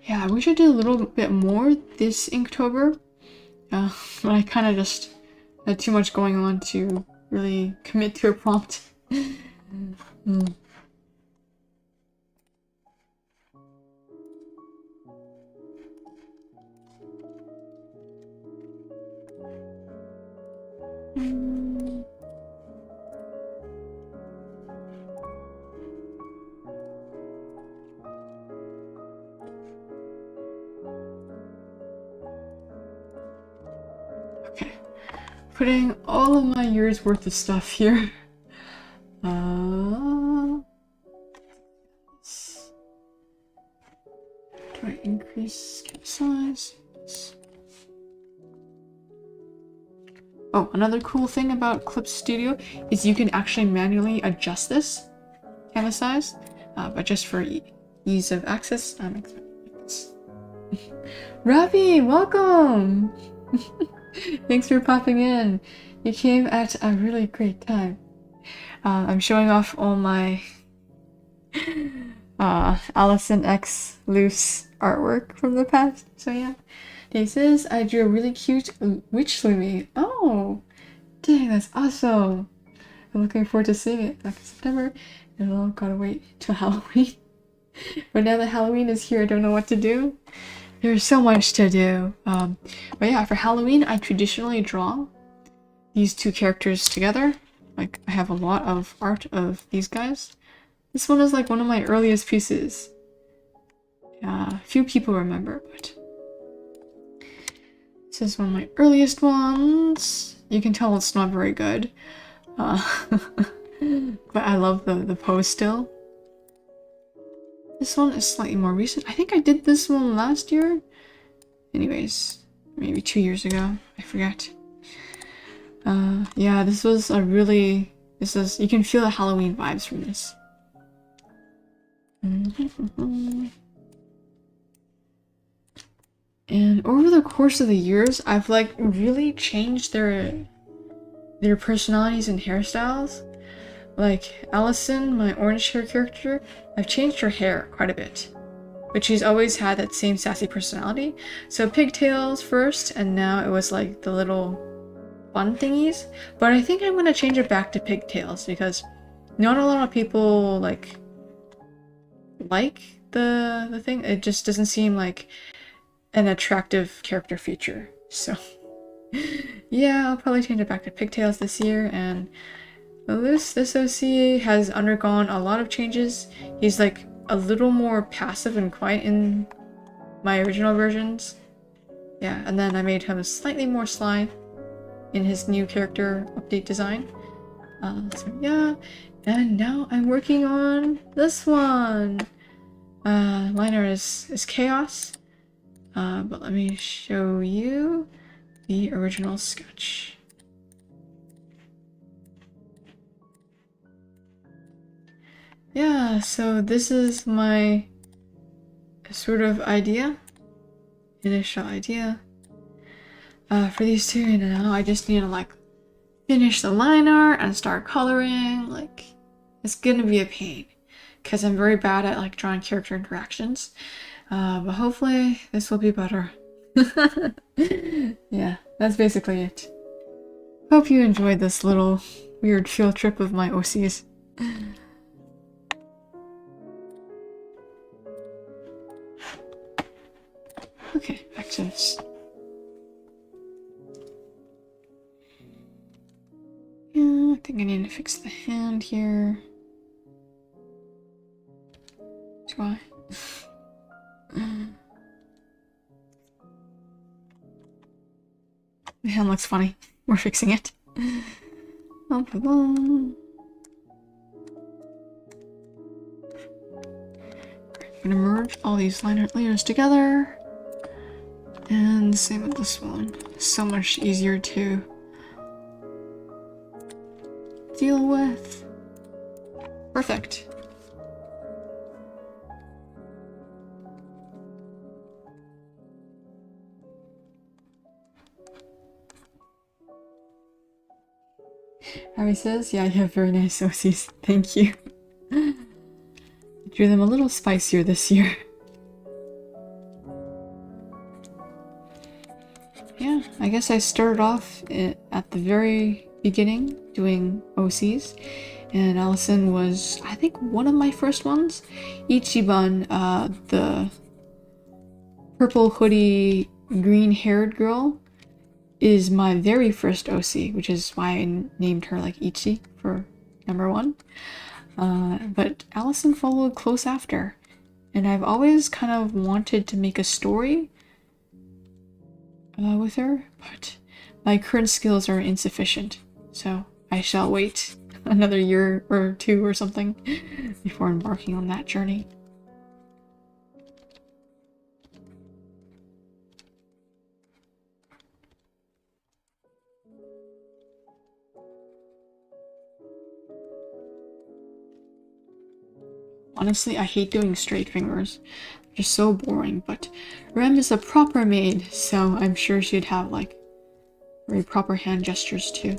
Yeah, we should do a little bit more this Inktober. But I kind of just had too much going on to really commit to a prompt. Okay, putting all of my year's worth of stuff here. Do I increase sketch size? Oh, another cool thing about Clip Studio is you can actually manually adjust this canvas size, but just for ease of access, I'm Ravi, welcome! Thanks for popping in. You came at a really great time. I'm showing off all my Allison X loose artwork from the past, so yeah. He says I drew a really cute witch Lumi. Oh, dang, that's awesome. I'm looking forward to seeing it back in September. And I'll gotta wait till Halloween. But now that Halloween is here, I don't know what to do. There's so much to do. But yeah, for Halloween, I traditionally draw. these two characters together. Like, I have a lot of art of these guys. This one is like one of my earliest pieces. Few people remember, but this is one of my earliest ones. You can tell it's not very good. But I love the pose still. This one is slightly more recent. I think I did this one last year. Anyways, maybe 2 years ago. I forget. Yeah, this was a really... you can feel the Halloween vibes from this. And over the course of the years, I've like really changed their personalities and hairstyles. Like Allison, my orange hair character, I've changed her hair quite a bit. But she's always had that same sassy personality. So pigtails first, and now it was like the little bun thingies. But I think I'm gonna change it back to pigtails because not a lot of people like the thing. It just doesn't seem like an attractive character feature. So yeah, I'll probably change it back to pigtails this year. And this OC has undergone a lot of changes. He's like a little more passive and quiet in my original versions. Yeah, and then I made him slightly more sly in his new character update design. So yeah, and now I'm working on this one. Liner is Chaos. But let me show you the original sketch. Yeah, so this is my sort of initial idea for these two, and now I just need to like finish the line art and start coloring. Like, it's gonna be a pain because I'm very bad at like drawing character interactions, but hopefully this will be better. Yeah, that's basically it. Hope you enjoyed this little weird field trip of my OCs. Okay, back to this. Yeah, I think I need to fix the hand here. Do I? The hand looks funny. We're fixing it. I'm gonna merge all these line art layers together. And same with this one. So much easier to deal with. Perfect. Harry says, yeah, you have very nice OCs. Thank you. I drew them a little spicier this year. Yeah, I guess I started off at the very beginning doing OCs, and Allison was, I think, one of my first ones. Ichiban, the purple hoodie, green-haired girl, is my very first OC, which is why I named her like Ichi for number 1. But Allison followed close after, and I've always kind of wanted to make a story with her, but my current skills are insufficient, so I shall wait another year or 2 or something before embarking on that journey. Honestly, I hate doing straight fingers. They're so boring, but Rem is a proper maid, so I'm sure she'd have like very proper hand gestures too.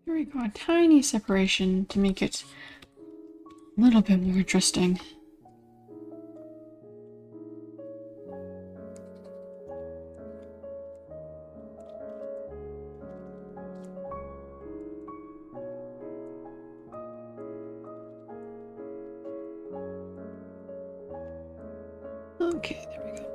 There we go, a tiny separation to make it a little bit more interesting. Okay, there we go.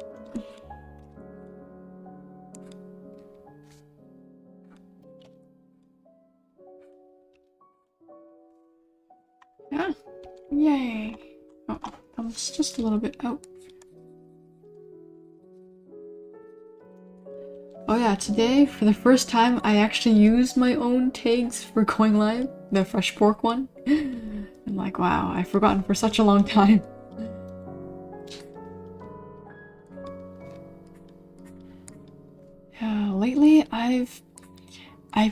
Yeah. Yay. Oh, thumb's just a little bit out. Oh yeah, today, for the first time, I actually used my own tags for going live. The fresh pork one. I'm like, wow, I've forgotten for such a long time. Yeah, lately I've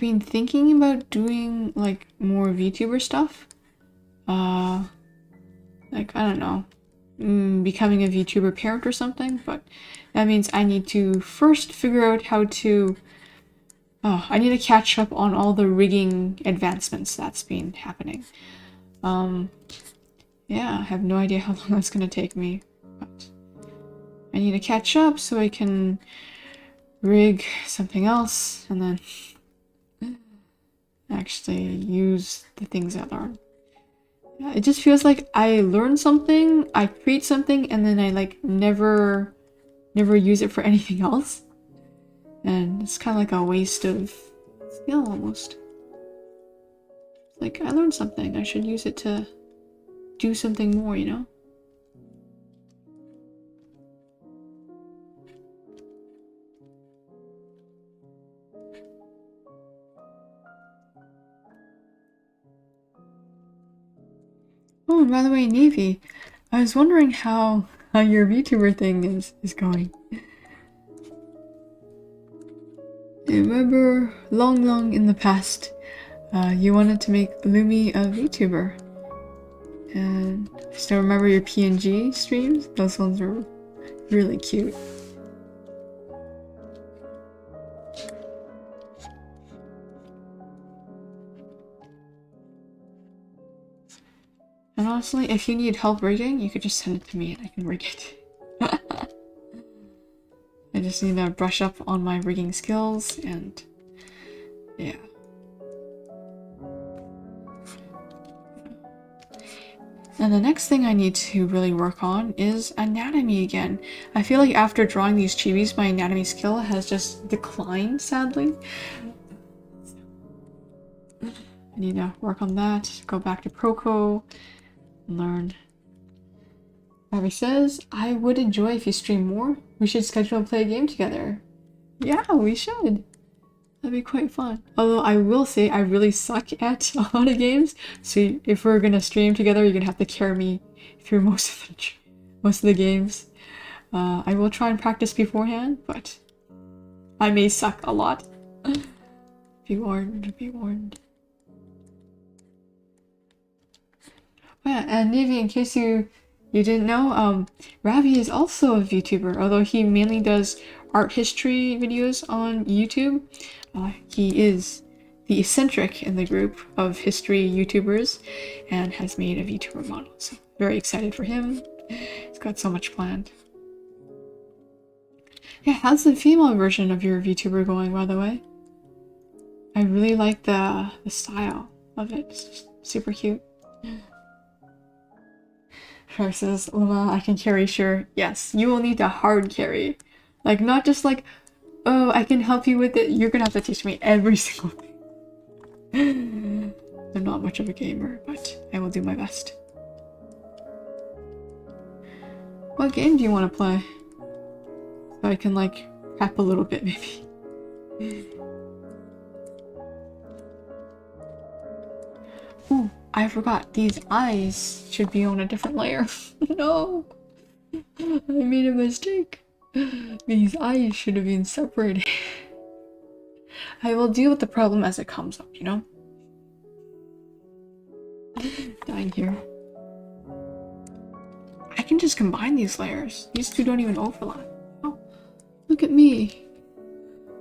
been thinking about doing like more VTuber stuff. Like, I don't know, becoming a VTuber parent or something, but that means I need to first figure out how to I need to catch up on all the rigging advancements that's been happening. Yeah, I have no idea how long that's gonna take me, but I need to catch up so I can rig something else and then actually use the things I learn. Yeah, it just feels like I learn something, I create something, and then I like never use it for anything else. And it's kind of like a waste of skill almost. Like, I learned something, I should use it to do something more, you know? Oh, and by the way, Navy, I was wondering how your VTuber thing is going. I remember long in the past, you wanted to make Lumi a VTuber. And I still remember your PNG streams. Those ones were really cute. And honestly, if you need help rigging, you could just send it to me and I can rig it. I just need to brush up on my rigging skills and yeah. And the next thing I need to really work on is anatomy again. I feel like after drawing these chibis, my anatomy skill has just declined, sadly. I need to work on that, go back to Proco, and learn. Abby says, I would enjoy if you stream more. We should schedule and play a game together. Yeah, we should. That'd be quite fun. Although I will say I really suck at a lot of games, so if we're gonna stream together, you're gonna have to carry me through most of the games. I will try and practice beforehand, but I may suck a lot. Be warned, be warned. Oh yeah, and Navy, in case you didn't know, Ravi is also a VTuber, although he mainly does art history videos on YouTube. He is the eccentric in the group of history YouTubers and has made a VTuber model, so very excited for him. He's got so much planned. Yeah, how's the female version of your VTuber going, by the way? I really like the style of it. It's just super cute. Shark says, Luma, I can carry, sure. Yes, you will need a hard carry. Like, not just like, oh, I can help you with it. You're gonna have to teach me every single thing. I'm not much of a gamer, but I will do my best. What game do you want to play? So I can, like, prep a little bit, maybe. Ooh, I forgot. These eyes should be on a different layer. No! I made a mistake. These eyes should have been separated. I will deal with the problem as it comes up, you know? Dying here. I can just combine these layers. These two don't even overlap. Oh, look at me.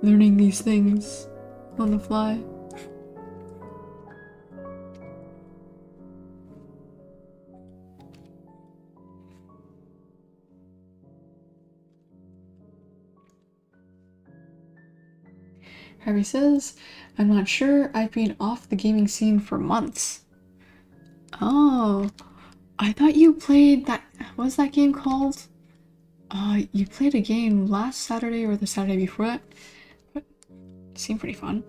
Learning these things on the fly. Harry says, I'm not sure, I've been off the gaming scene for months. Oh, I thought you played that, what's that game called? You played a game last Saturday or the Saturday before that, but it seemed pretty fun.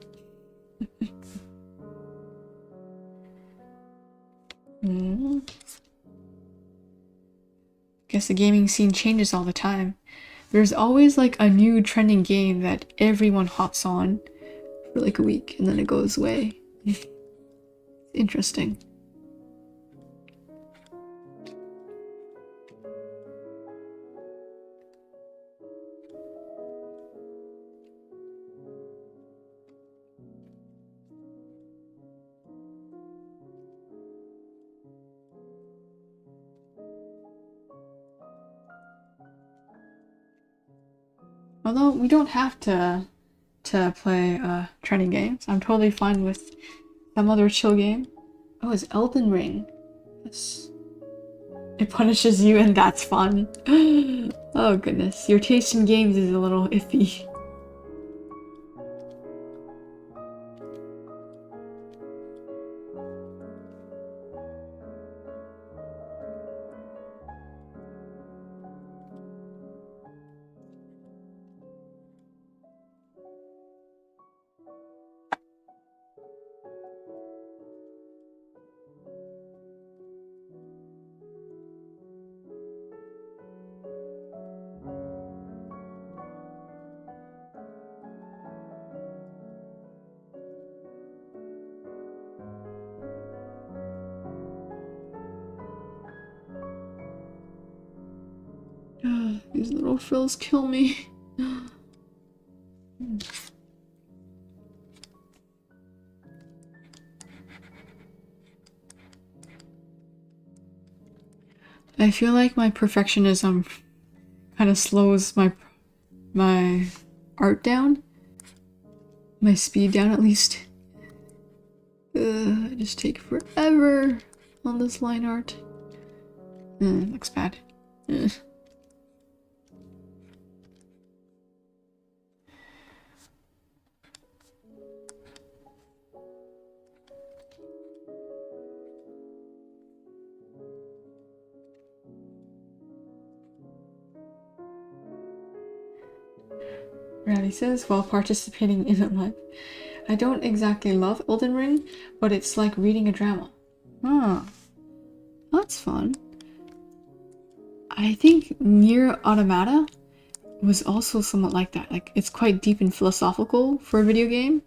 Guess the gaming scene changes all the time. There's always like a new trending game that everyone hops on for like a week and then it goes away. Interesting. Although we don't have to play trending games. I'm totally fine with some other chill game. Oh, it's Elden Ring. Yes. It punishes you and that's fun. Oh goodness, your taste in games is a little iffy. These little frills kill me. I feel like my perfectionism kind of slows my art down. My speed down at least. I just take forever on this line art. Looks bad. Riley says, while participating in it live, I don't exactly love Elden Ring, but it's like reading a drama. Huh. That's fun. I think Nier Automata was also somewhat like that. Like, it's quite deep and philosophical for a video game,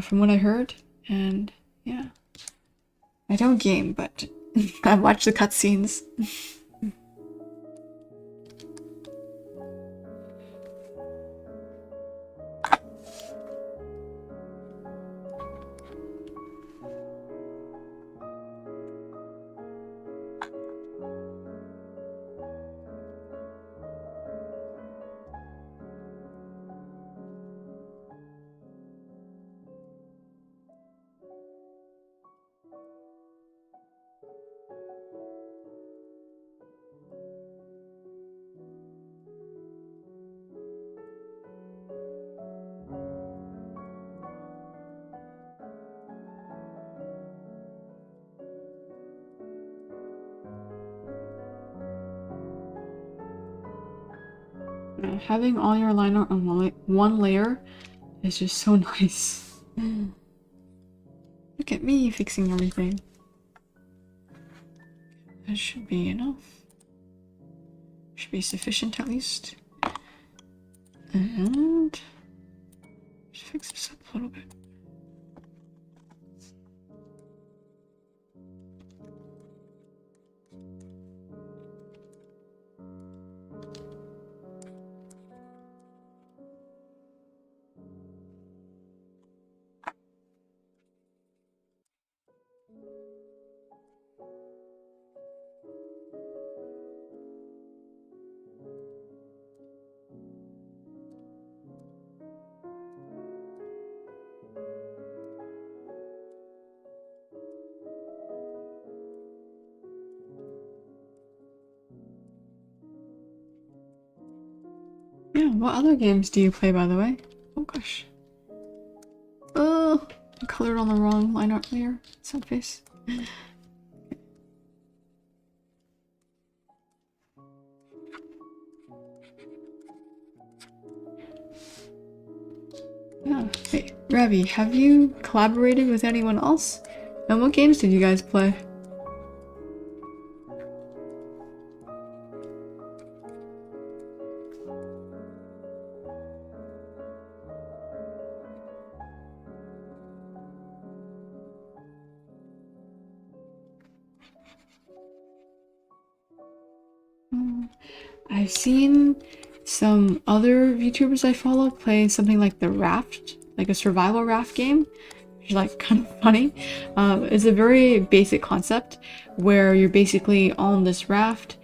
from what I heard. And, yeah. I don't game, but I watch the cutscenes. Having all your line art on one layer is just so nice. Look at me fixing everything. That should be enough. Should be sufficient at least. And just fix this up a little bit. Yeah, what other games do you play, by the way? Oh gosh. Oh, I colored on the wrong line art layer. Sad face. Yeah. Wait, Ravi, have you collaborated with anyone else? And what games did you guys play? I've seen some other YouTubers I follow play something like the Raft, like a survival raft game, which is like kind of funny. It's a very basic concept where you're basically on this raft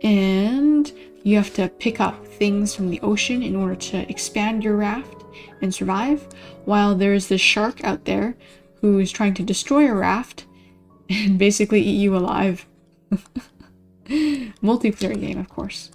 and you have to pick up things from the ocean in order to expand your raft and survive, while there's this shark out there who is trying to destroy a raft and basically eat you alive. Multiplayer game, of course.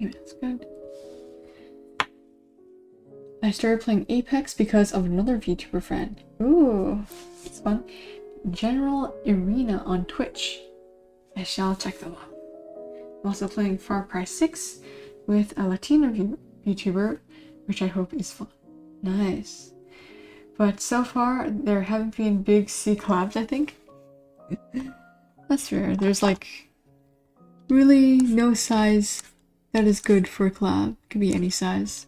Yeah, that's good. I started playing Apex because of another VTuber friend. Ooh, it's fun. General Arena on Twitch. I shall check them out. I'm also playing Far Cry 6 with a Latino VTuber, which I hope is fun. Nice. But so far, there haven't been big C collabs, I think. That's fair. There's like really no size that is good for a collab. Could be any size.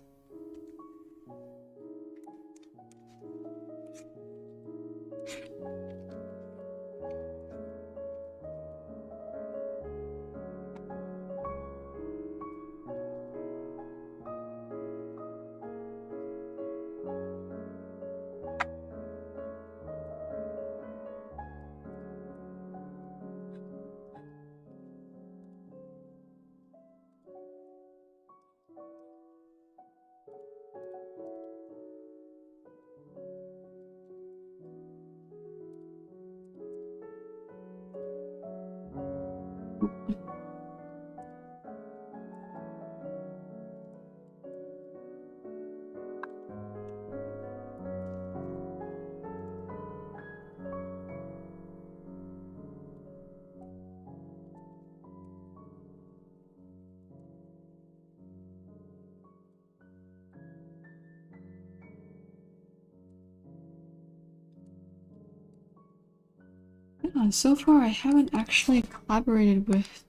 Yeah, so far I haven't actually collaborated with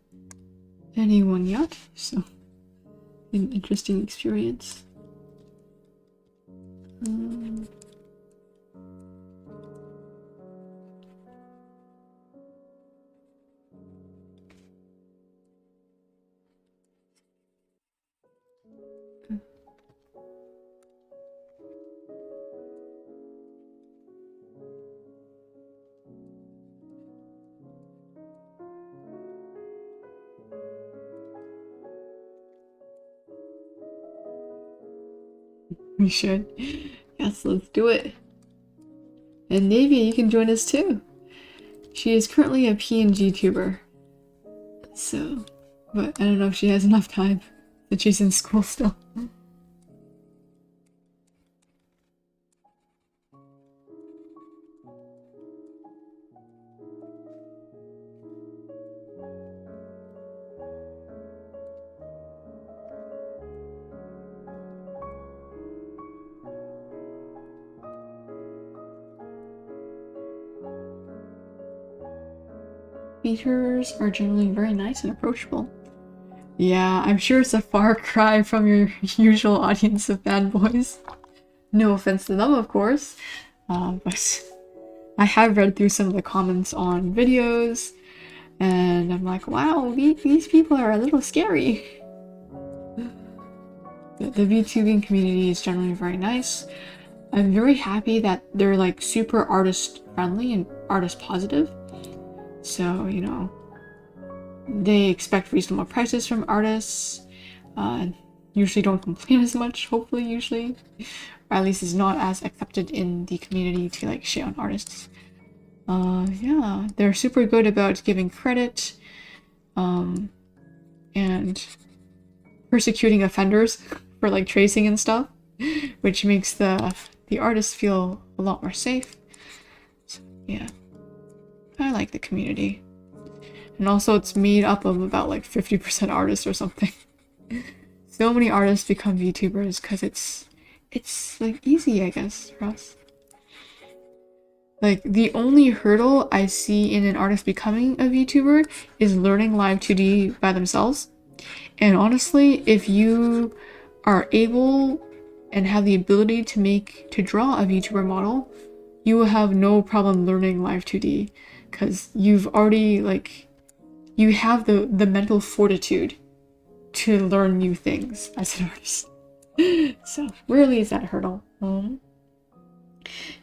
anyone yet, so an interesting experience. We should. Yes, let's do it. And Navy, you can join us too. She is currently a PNG tuber. So, but I don't know if she has enough time, that she's in school still. Features are generally very nice and approachable. Yeah, I'm sure it's a far cry from your usual audience of bad boys. No offense to them, of course, but I have read through some of the comments on videos, and I'm like, wow, these people are a little scary. The VTubing community is generally very nice. I'm very happy that they're like super artist friendly and artist positive. So, you know, they expect reasonable prices from artists. usually don't complain as much, hopefully, usually. Or at least is not as accepted in the community to like shit on artists. Yeah, they're super good about giving credit, and persecuting offenders for like tracing and stuff, which makes the artist feel a lot more safe. So, yeah, I like the community. And also it's made up of about like 50% artists or something. So many artists become VTubers because it's like easy, I guess, for us. Like the only hurdle I see in an artist becoming a VTuber is learning live 2D by themselves. And honestly, if you are able and have the ability to draw a VTuber model, you will have no problem learning live 2D because you've already like you have the mental fortitude to learn new things as an artist. So rarely is that a hurdle.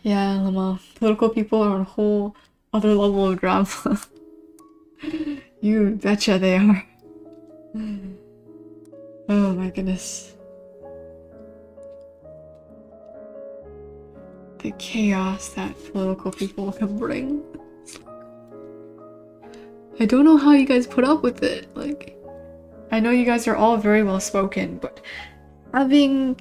Yeah, political people are on a whole other level of drama. You betcha they are. Oh my goodness. The chaos that political people can bring. I don't know how you guys put up with it. Like, I know you guys are all very well spoken, but having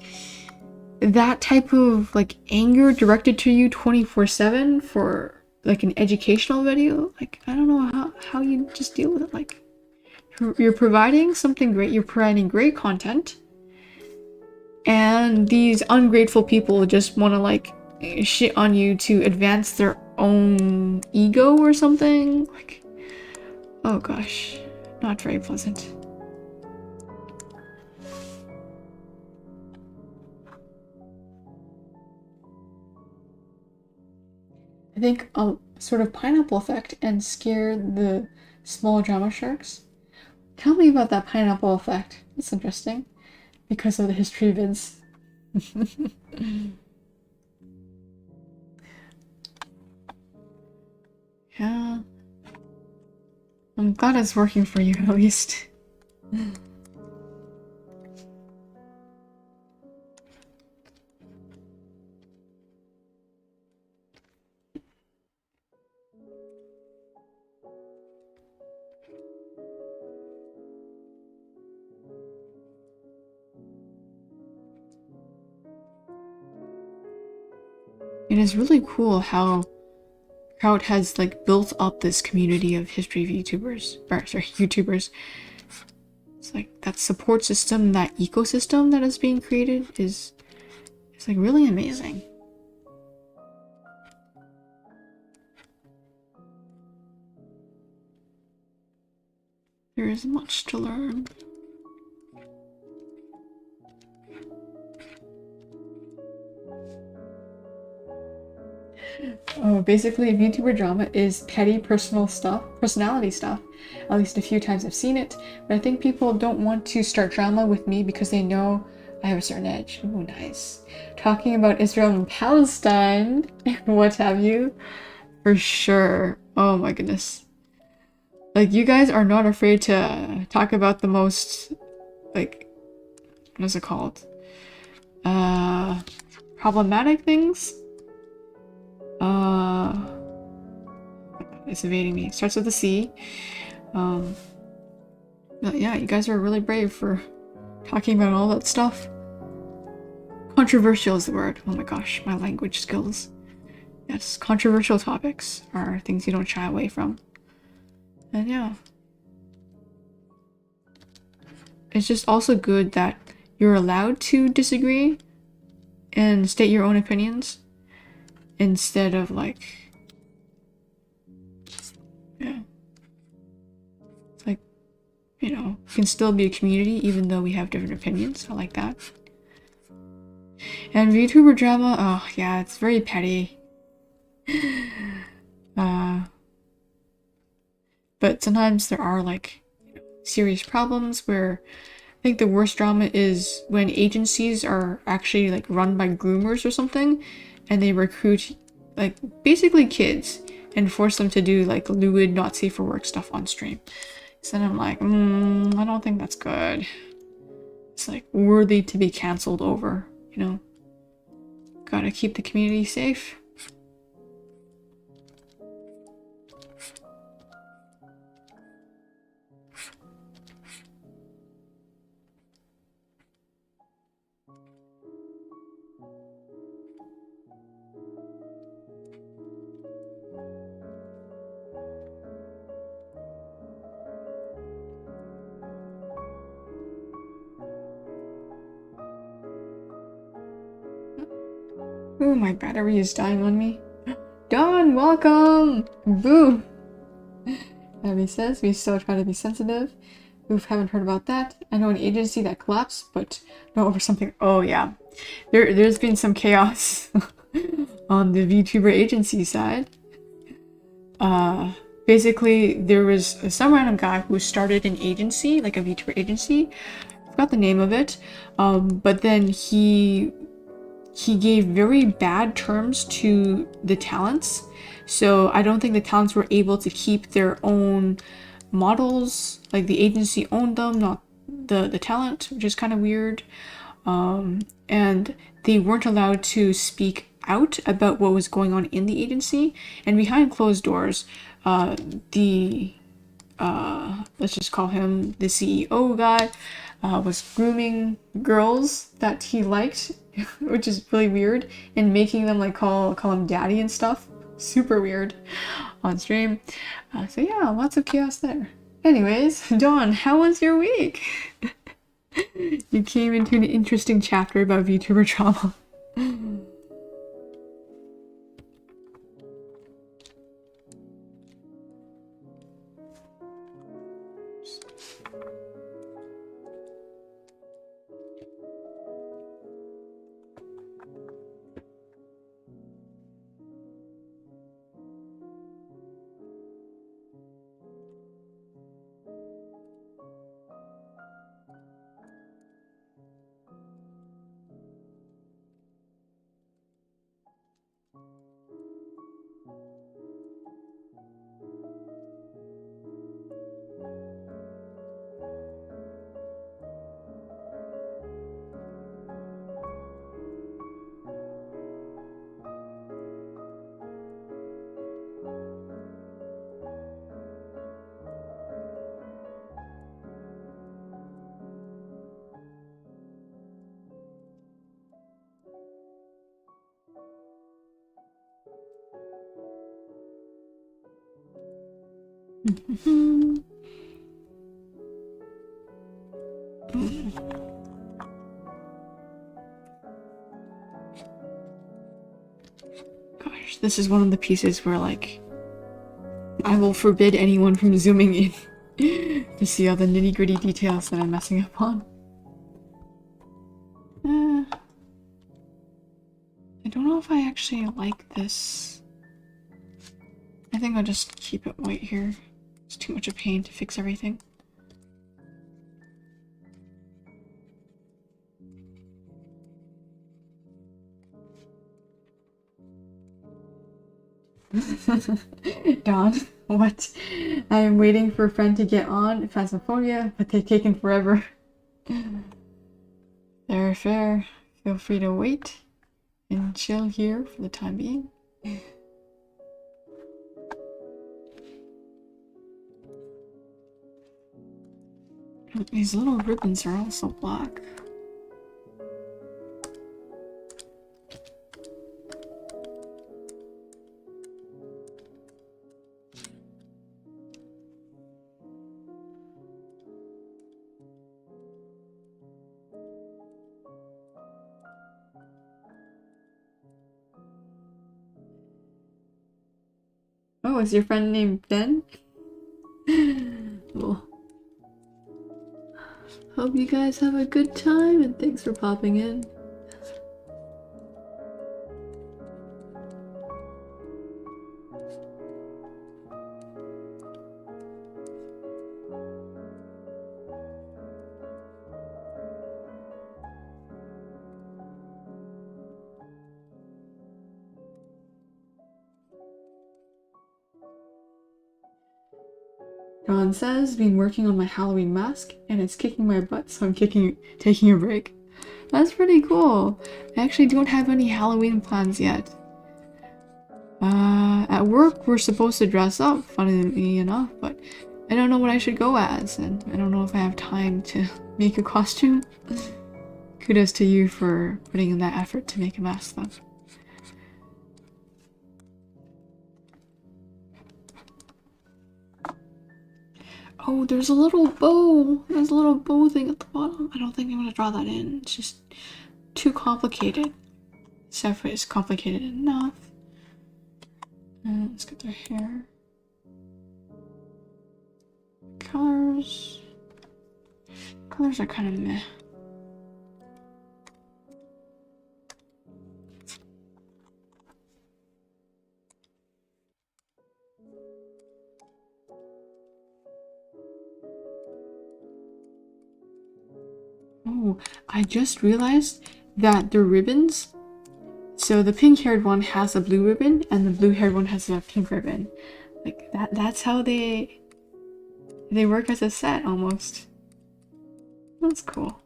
that type of like anger directed to you 24/7 for like an educational video, like I don't know how you just deal with it. Like, you're providing something great, you're providing great content, and these ungrateful people just want to like shit on you to advance their own ego or something. Like, oh gosh, not very pleasant. I think I'll sort of pineapple effect and scare the small drama sharks. Tell me about that pineapple effect. That's interesting. Because of the history vids. Yeah. I'm glad it's working for you at least. It is really cool how Kraut has like built up this community of history YouTubers, YouTubers. It's like that support system, that ecosystem that is being created is like really amazing. There is much to learn. Oh, basically, VTuber drama is petty personality stuff. At least a few times I've seen it, but I think people don't want to start drama with me because they know I have a certain edge. Ooh, nice. Talking about Israel and Palestine, what have you, for sure. Oh my goodness. Like, you guys are not afraid to talk about the most, like, what is it called? Problematic things? It's evading me. Starts with a C. But yeah, you guys are really brave for talking about all that stuff. Controversial is the word. Oh my gosh, my language skills. Yes, controversial topics are things you don't shy away from. And yeah. It's just also good that you're allowed to disagree and state your own opinions instead of like, yeah. It's like, you know, we can still be a community even though we have different opinions. I like that. And VTuber drama, oh yeah, it's very petty. But sometimes there are like serious problems where I think the worst drama is when agencies are actually like run by groomers or something and they recruit like basically kids and force them to do like lewd, not safe for work stuff on stream. So then I'm like, I don't think that's good. that's like worthy to be canceled over, you know? Gotta keep the community safe. Ooh, my battery is dying on me. Dawn, welcome! Boo! Abby says, we still try to be sensitive. Oof, haven't heard about that. I know an agency that collapsed, but not over something. Oh, yeah. There's been some chaos on the VTuber agency side. Basically, there was some random guy who started an agency, like a VTuber agency. I forgot the name of it. But then he gave very bad terms to the talents. So I don't think the talents were able to keep their own models. Like the agency owned them, not the talent, which is kind of weird. And they weren't allowed to speak out about what was going on in the agency. And behind closed doors, let's just call him the CEO guy, was grooming girls that he liked, which is really weird, and making them like call him daddy and stuff. Super weird on stream. So yeah, lots of chaos there. Anyways, Dawn, how was your week? You came into an interesting chapter about VTuber trauma. Gosh, this is one of the pieces where like I will forbid anyone from zooming in to see all the nitty-gritty details that I'm messing up on. I don't know if I actually like this. I think I'll just keep it white here. It's too much of pain to fix everything. Dawn, what? I am waiting for a friend to get on Phasmophobia, but they've taken forever. Fair. Feel free to wait and chill here for the time being. These little ribbons are also black. Oh, is your friend named Ben? Well, hope you guys have a good time and thanks for popping in. Dawn says, been working on my Halloween mask, and it's kicking my butt, so I'm taking a break. That's pretty cool. I actually don't have any Halloween plans yet. At work, we're supposed to dress up, funnily enough, but I don't know what I should go as, and I don't know if I have time to make a costume. Kudos to you for putting in that effort to make a mask, though. Oh, there's a little bow. There's a little bow thing at the bottom. I don't think I'm gonna draw that in. It's just too complicated. Sapphire is complicated enough. Let's get their hair. Colors. Colors are kind of meh. Oh, I just realized that the ribbons, so the pink-haired one has a blue ribbon and the blue-haired one has a pink ribbon. Like that's how they work as a set almost. That's cool.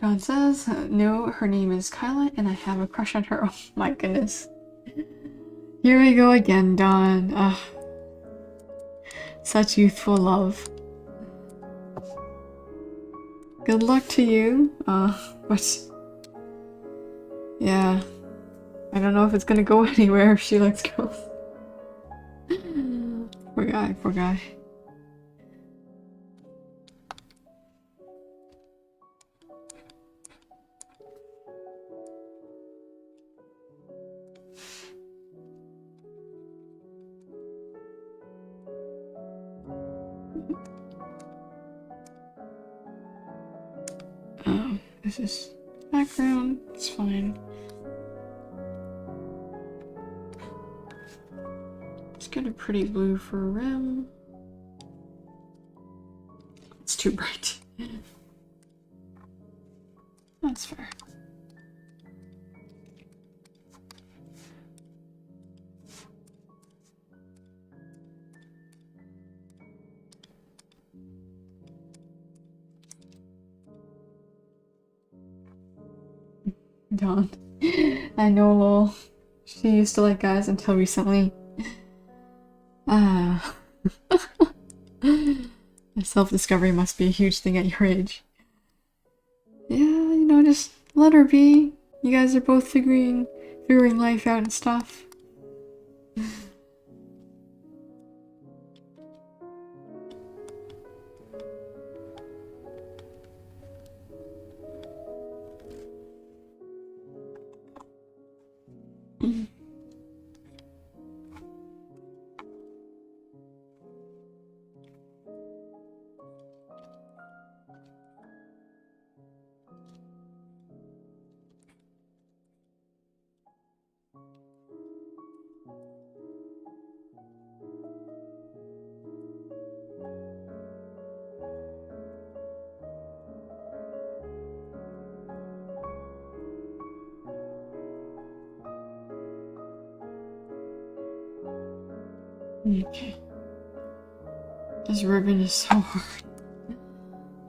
Dawn says, no, her name is Kyla and I have a crush on her. Oh my goodness. Here we go again, Dawn. Ugh. Such youthful love. Good luck to you. But yeah. I don't know if it's gonna go anywhere if she lets go. Poor guy, poor guy. This is background, it's fine. Let's get a pretty blue for a rim. It's too bright. That's fair. Dawn. I know, lol. She used to like guys until recently. Self-discovery must be a huge thing at your age. Yeah, you know, just let her be. You guys are both figuring life out and stuff. Okay. This ribbon is so hard.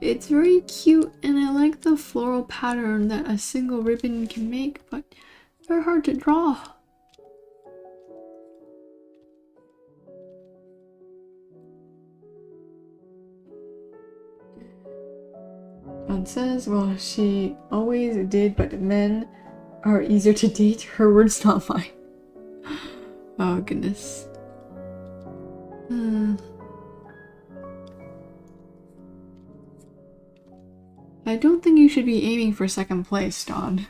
It's very cute and I like the floral pattern that a single ribbon can make, but they're hard to draw. John says, well, she always did, but men are easier to date. Her words, not mine. Oh, goodness. I don't think you should be aiming for second place, Dawn.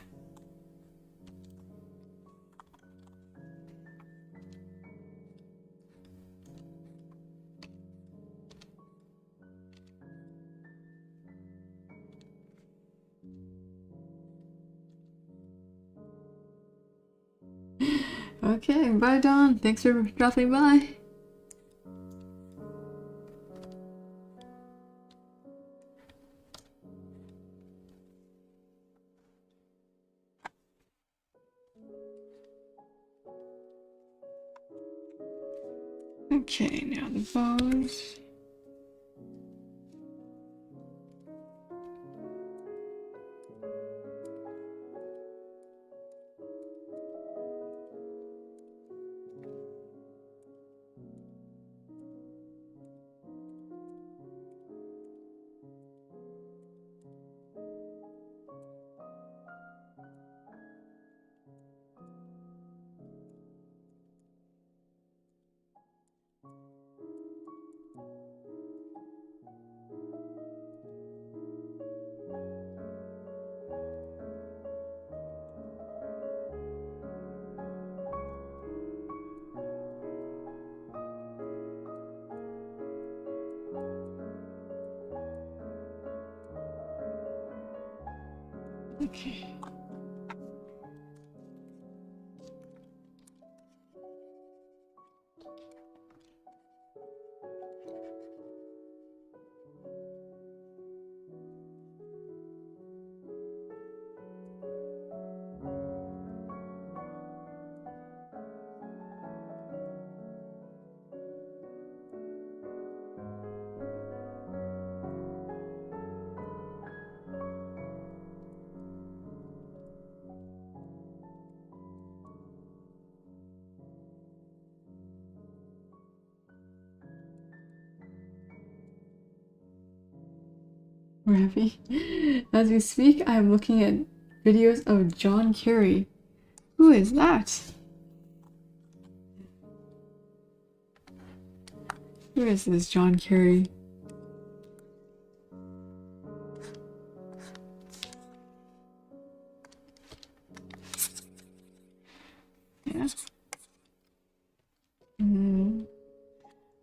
Okay, bye, Dawn. Thanks for dropping by. Okay, now the bows. Okay. Ravi. As we speak, I'm looking at videos of John Kerry. Who is that? Who is this John Kerry? Yeah.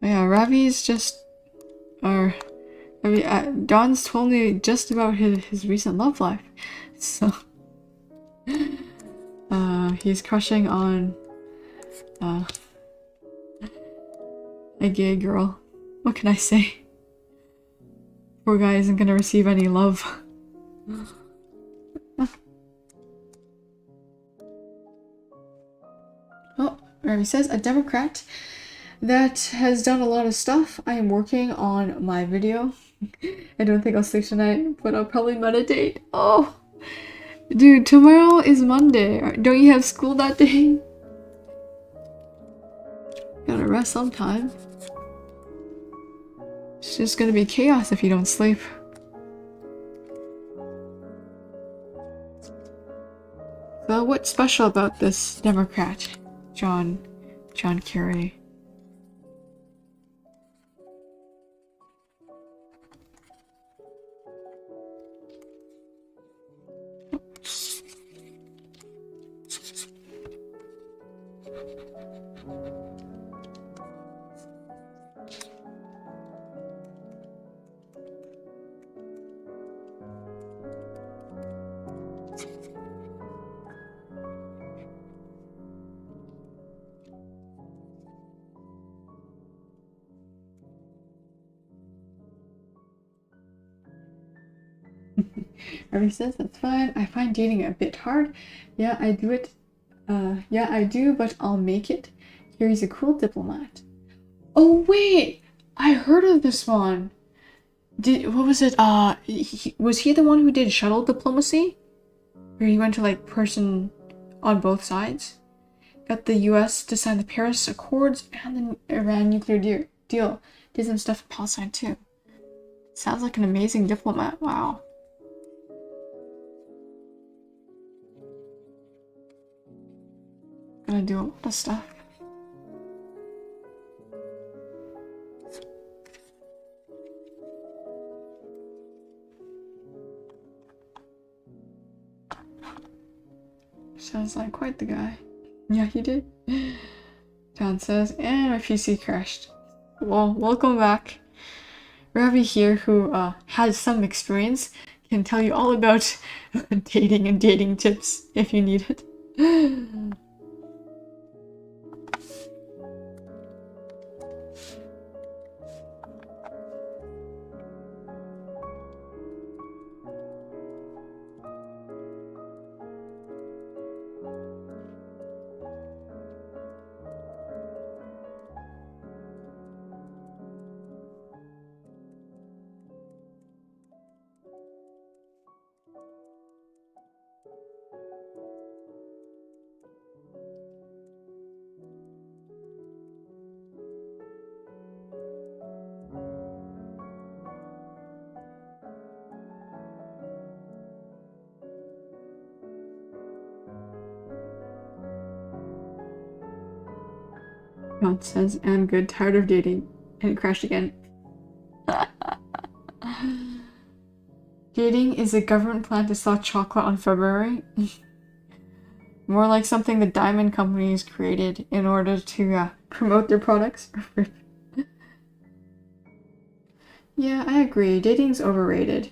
Yeah, Ravi's just... Or... I mean, Don's told me just about his recent love life. So... he's crushing on... a gay girl. What can I say? Poor guy isn't gonna receive any love. Oh, Ravi says, a Democrat that has done a lot of stuff. I am working on my video. I don't think I'll sleep tonight, but I'll probably meditate. Oh! Dude, tomorrow is Monday. Don't you have school that day? Gotta rest sometime. It's just gonna be chaos if you don't sleep. So what's special about this Democrat, John Kerry? Ravi says, that's fine. I find dating a bit hard. Yeah, I do it. Yeah, I do, but I'll make it. Here he's a cool diplomat. Oh, wait! I heard of this one. What was it? Was he the one who did shuttle diplomacy? Where he went to, like, person on both sides? Got the US to sign the Paris Accords and the Iran nuclear deal. Did some stuff in Palestine, too. Sounds like an amazing diplomat. Wow. Gonna do a lot of stuff. Sounds like quite the guy. Yeah, he did. John says, and my PC crashed. Well, welcome back. Ravi here, who has some experience, can tell you all about dating and dating tips if you need it. Nonsense. I'm good. Tired of dating. And it crashed again. Dating is a government plan to sell chocolate on February. More like something the diamond companies created in order to promote their products. Yeah, I agree. Dating's overrated.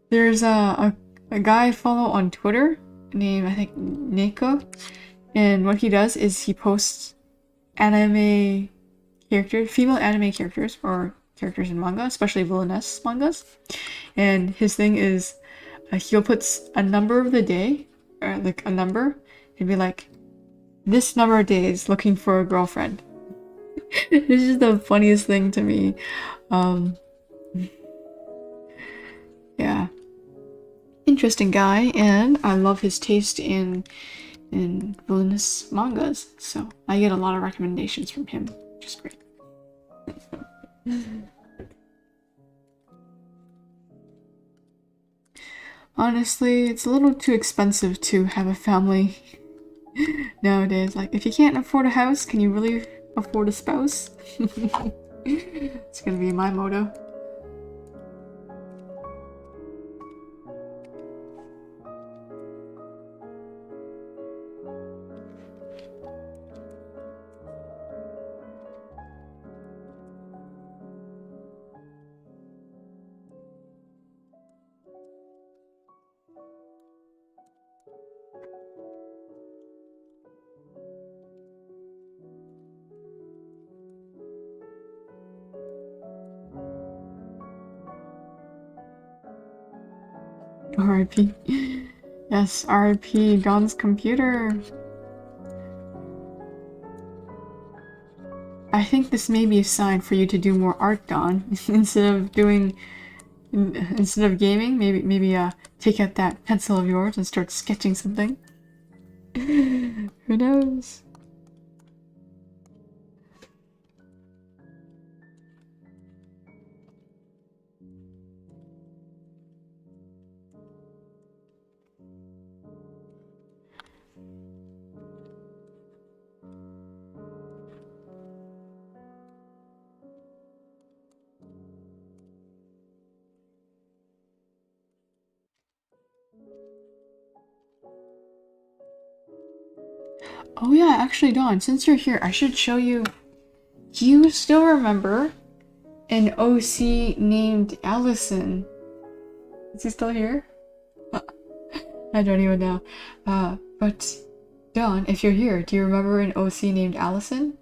There's a guy I follow on Twitter named, I think, Neko. And what he does is he posts anime characters, female anime characters, or characters in manga, especially villainess mangas. And his thing is he'll put a number of the day, or like a number, and be like, this number of days looking for a girlfriend. This is the funniest thing to me. Yeah. Interesting guy, and I love his taste in villainous mangas, so I get a lot of recommendations from him, which is great. Honestly, it's a little too expensive to have a family nowadays. Like, if you can't afford a house, can you really afford a spouse? It's gonna be my motto. R.I.P. Yes, R.I.P. John's computer. I think this may be a sign for you to do more art, Don. Instead of gaming, maybe take out that pencil of yours and start sketching something. Who knows? Oh yeah, actually, Dawn, since you're here, I should show you. Do you still remember an OC named Allison? Is he still here? I don't even know. But Dawn, if you're here, do you remember an OC named Allison?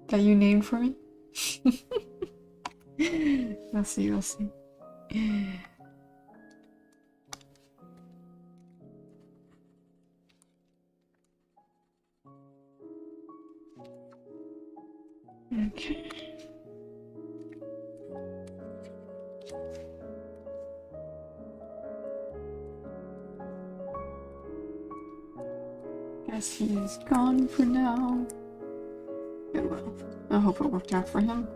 That you named for me? We'll see, we'll see. Okay. Guess he's gone for now. Oh well. I hope it worked out for him.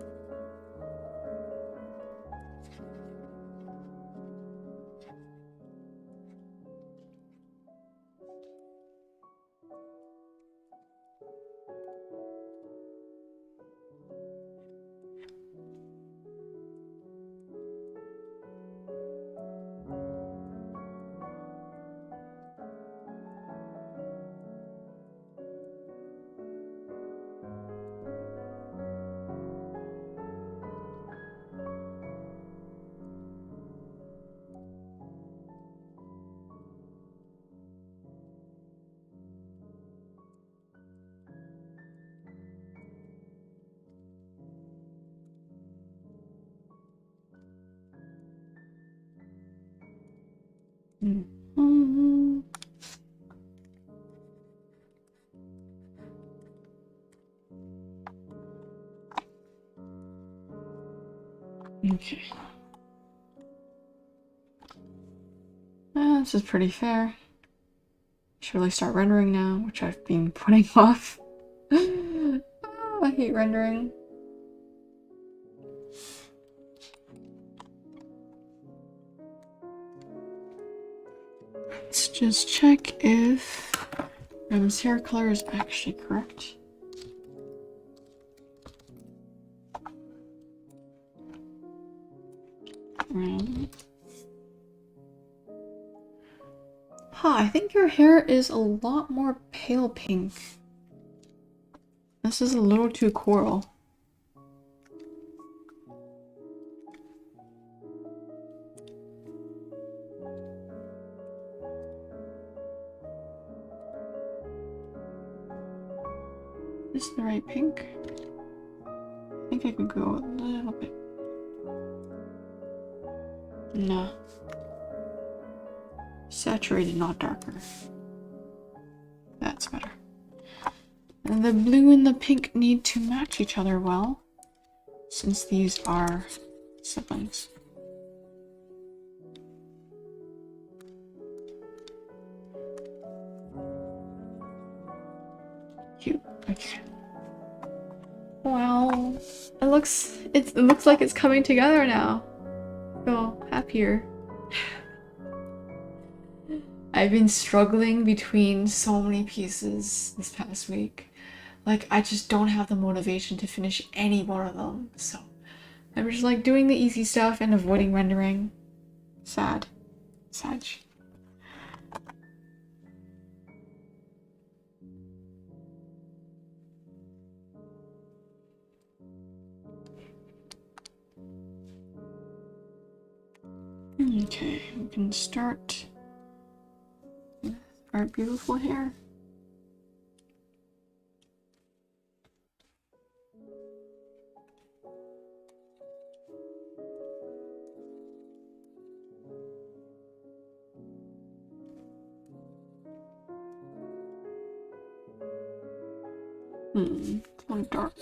Mm-hmm. Okay. This is pretty fair. Should really start rendering now, which I've been putting off. Oh, I hate rendering. Let's just check if His hair color is actually correct. I think your hair is a lot more pale pink. This is a little too coral. Is this the right pink? I think I could go a little bit. No. Saturated, not darker. That's better. And the blue and the pink need to match each other well, since these are siblings. Cute. Okay. Wow. It looks like it's coming together now. I feel happier. I've been struggling between so many pieces this past week. Like, I just don't have the motivation to finish any one of them, so I'm just like doing the easy stuff and avoiding rendering. Sad. Sad. Okay, we can start with our beautiful hair. It's more dark.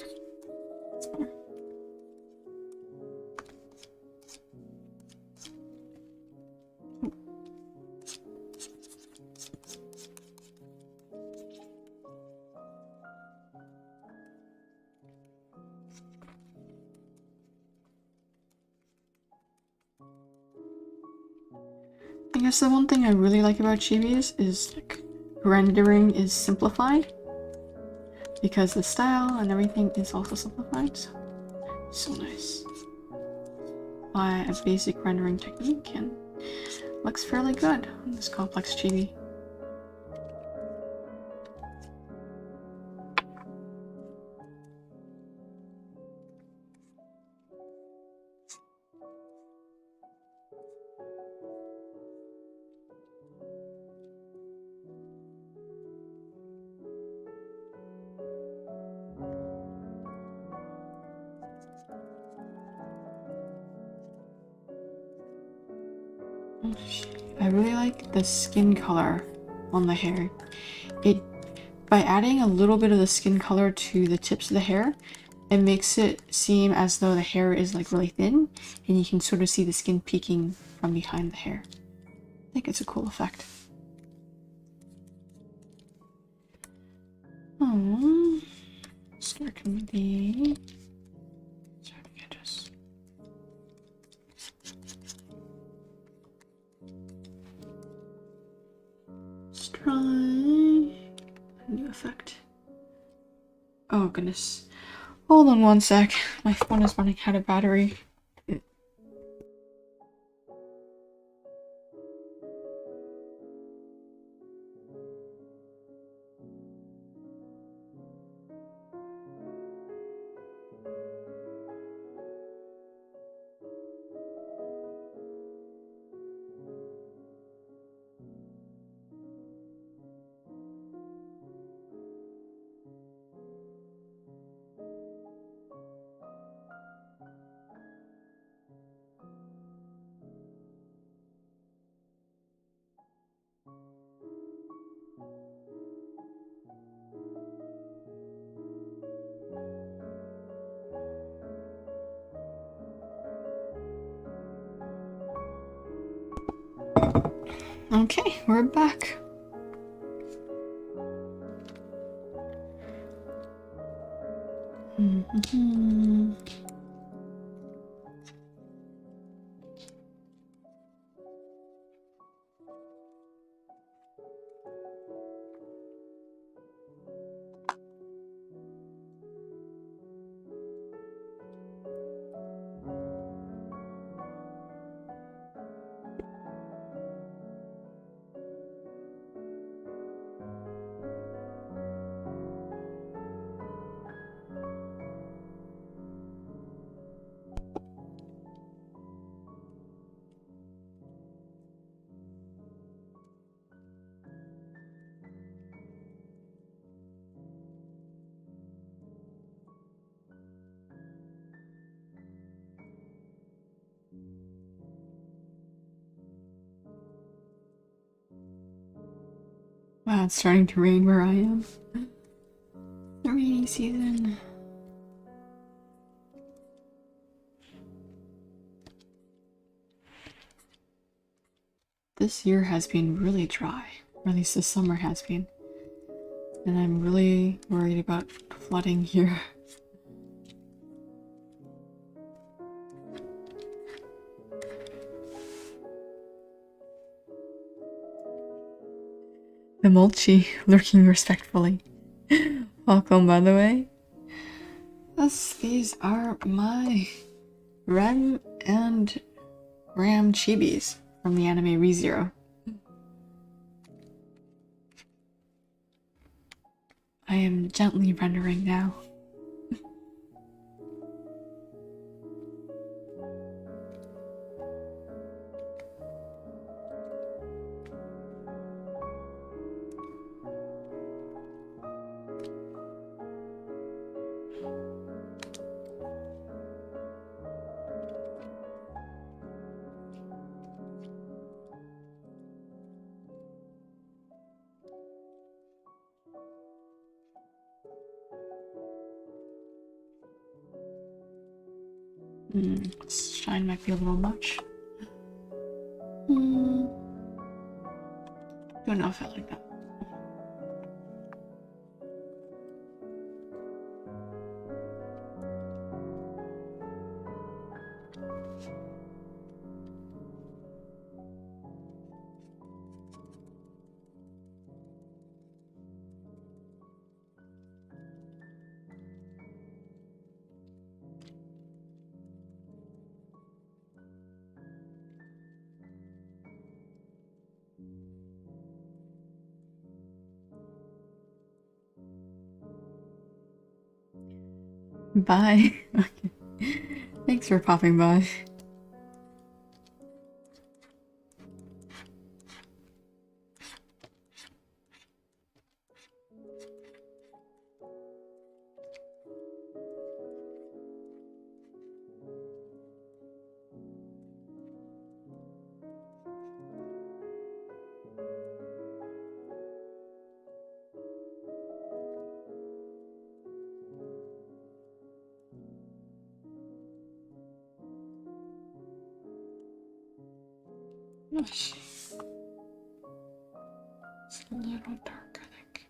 That's better. I guess the one thing I really like about Chibi's is like rendering is simplified because the style and everything is also simplified. So nice. By a basic rendering technique and looks fairly good on this complex Chibi. I really like the skin color on the hair. By adding a little bit of the skin color to the tips of the hair, it makes it seem as though the hair is like really thin and you can sort of see the skin peeking from behind the hair. I think it's a cool effect. Starting with the edges. Let's try a new effect. Oh goodness. Hold on one sec. My phone is running out of battery. Okay, we're back. Wow, it's starting to rain where I am. The rainy season. This year has been really dry, or at least this summer has been. And I'm really worried about flooding here. The Mulchi lurking respectfully. Welcome, by the way. Yes, these are my Rem and Ram Chibis from the anime ReZero. I am gently rendering now. Shine might be a little much. Don't know if I like that. Bye. Okay. Thanks for popping by. Gosh. It's a little dark, I think.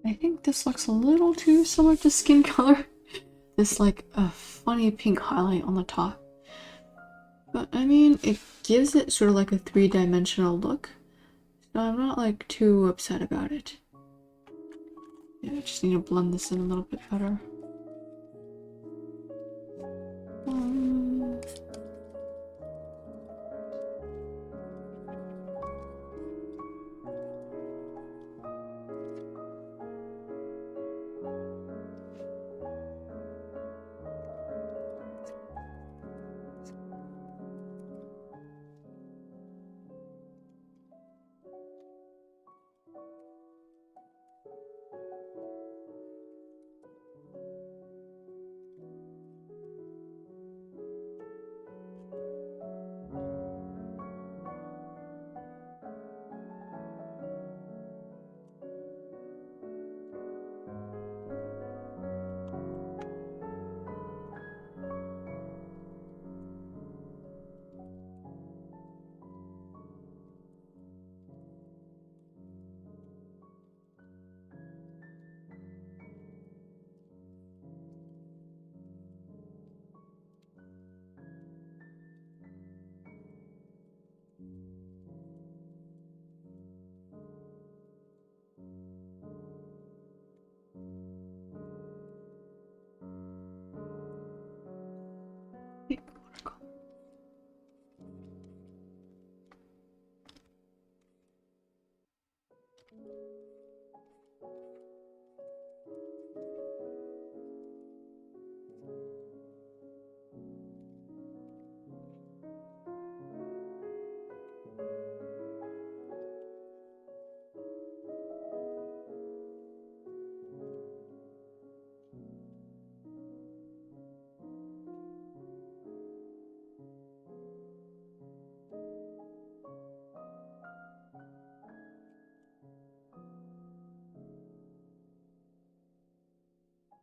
I think this looks a little too similar to skin color. This like a funny pink highlight on the top. But I mean, it gives it sort of like a three-dimensional look. So I'm not like too upset about it. Yeah, I just need to blend this in a little bit better.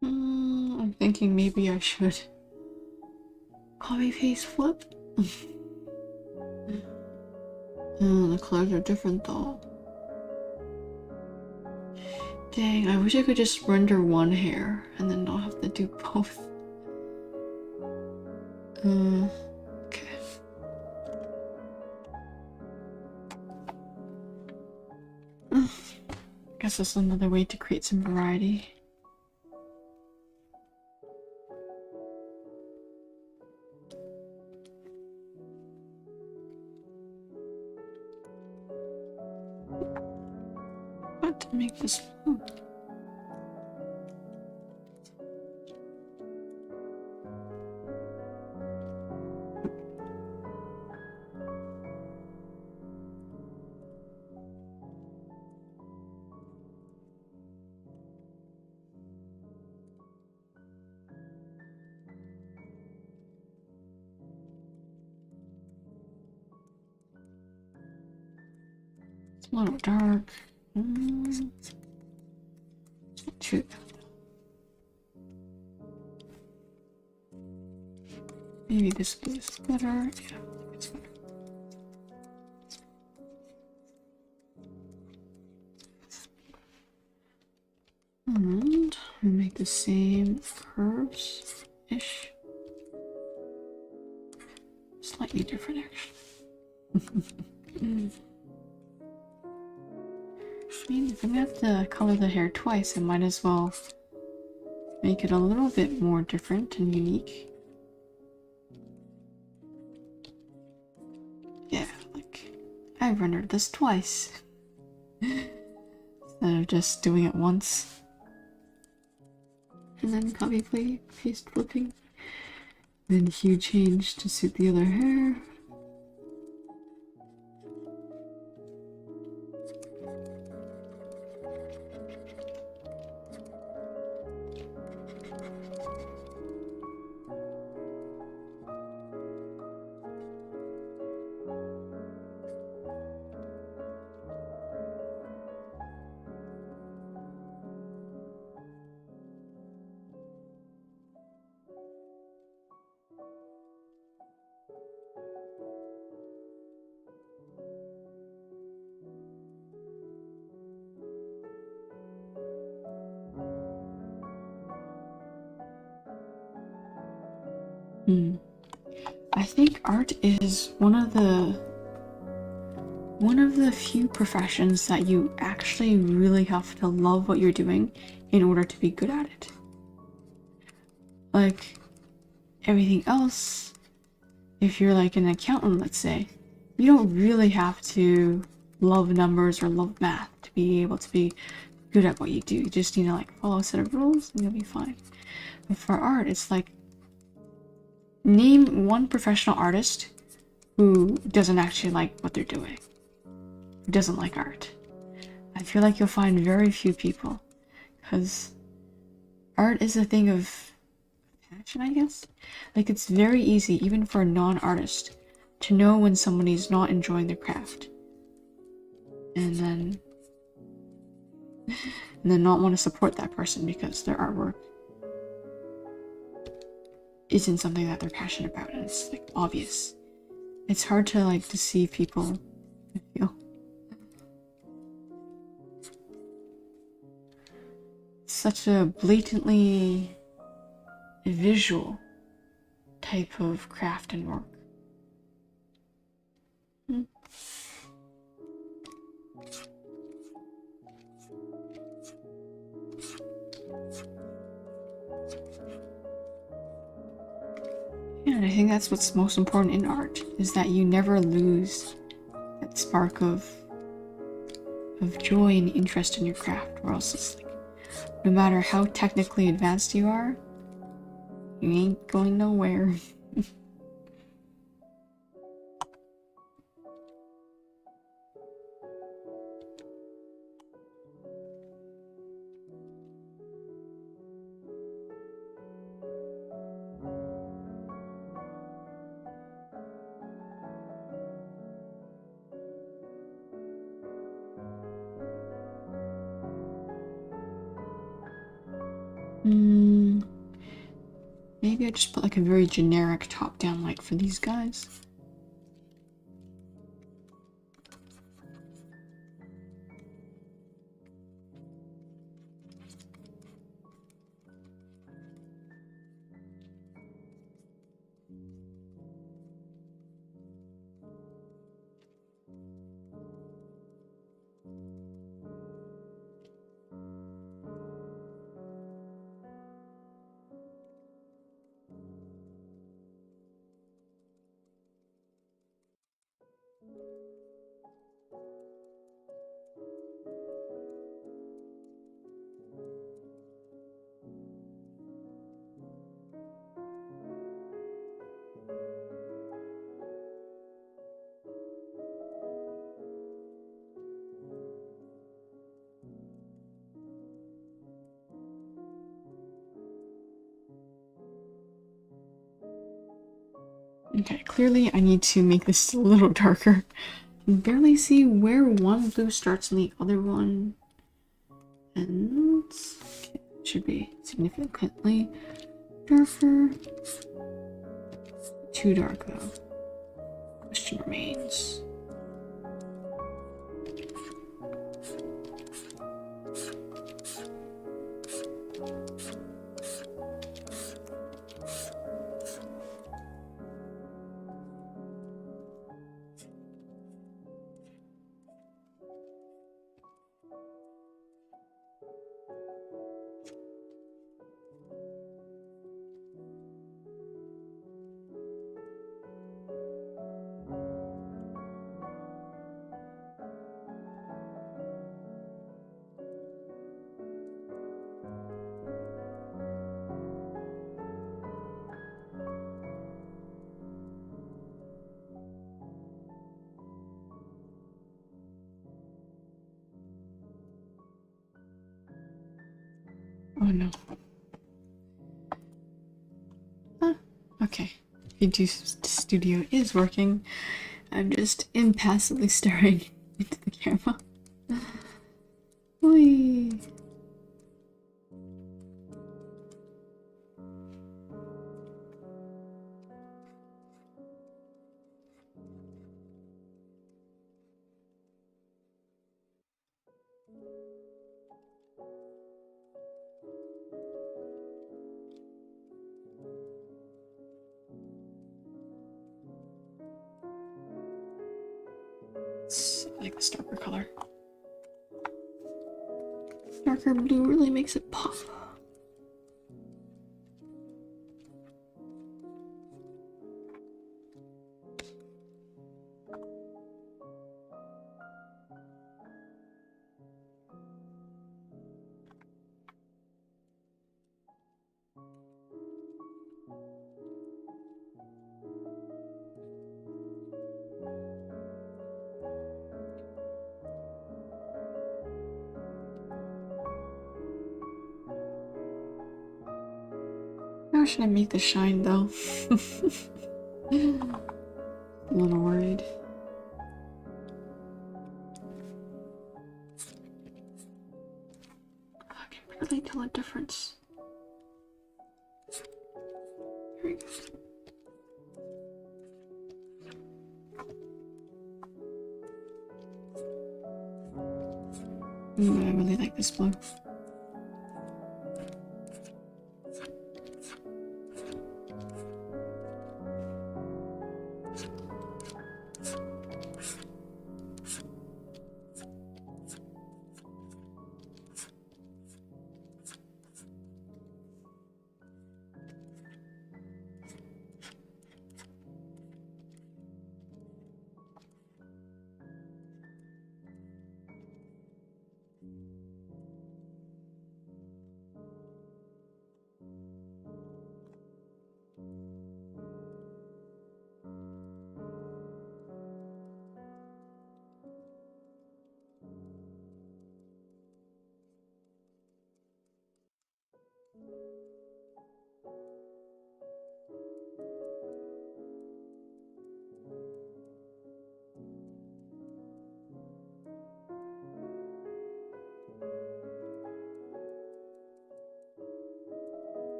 I'm thinking maybe I should copy paste flip. The colors are different though. Dang, I wish I could just render one hair and then not have to do both. Okay. Guess that's another way to create some variety. What to make this? It's a little dark. It's not too bad. Maybe this is better. Yeah, it's better. And make the same curves-ish. Slightly different, actually. I mean, if I'm gonna have to color the hair twice, I might as well make it a little bit more different and unique. Yeah, like, I rendered this twice. Instead of just doing it once. And then copy, paste, flipping. Then hue change to suit the other hair. I think art is one of the few professions that you actually really have to love what you're doing in order to be good at it. Like everything else, if you're like an accountant, let's say, you don't really have to love numbers or love math to be able to be good at what you do. You just need to like follow a set of rules and you'll be fine. But for art, it's like, name one professional artist who doesn't actually like what they're doing, who doesn't like art. I feel like you'll find very few people, because art is a thing of passion, I guess. Like, it's very easy, even for a non-artist, to know when somebody's not enjoying their craft. And then not want to support that person because their artwork isn't something that they're passionate about, and it's like obvious. It's hard to like deceive people, I feel. Such a blatantly visual type of craft and work. Yeah, and I think that's what's most important in art, is that you never lose that spark of joy and interest in your craft, or else it's like, no matter how technically advanced you are, you ain't going nowhere. Maybe I just put like a very generic top-down light for these guys. Okay, clearly I need to make this a little darker. I can barely see where one blue starts and the other one ends. Okay, it should be significantly darker. Too dark though. Question remains. Oh no. Huh. Okay. YouTube Studio is working. I'm just impassively staring into the camera. Whee! I like this darker color. Darker blue really makes it pop. How should I make the shine though? A little worried. I can barely tell a difference. Here we go. Ooh, I really like this blue.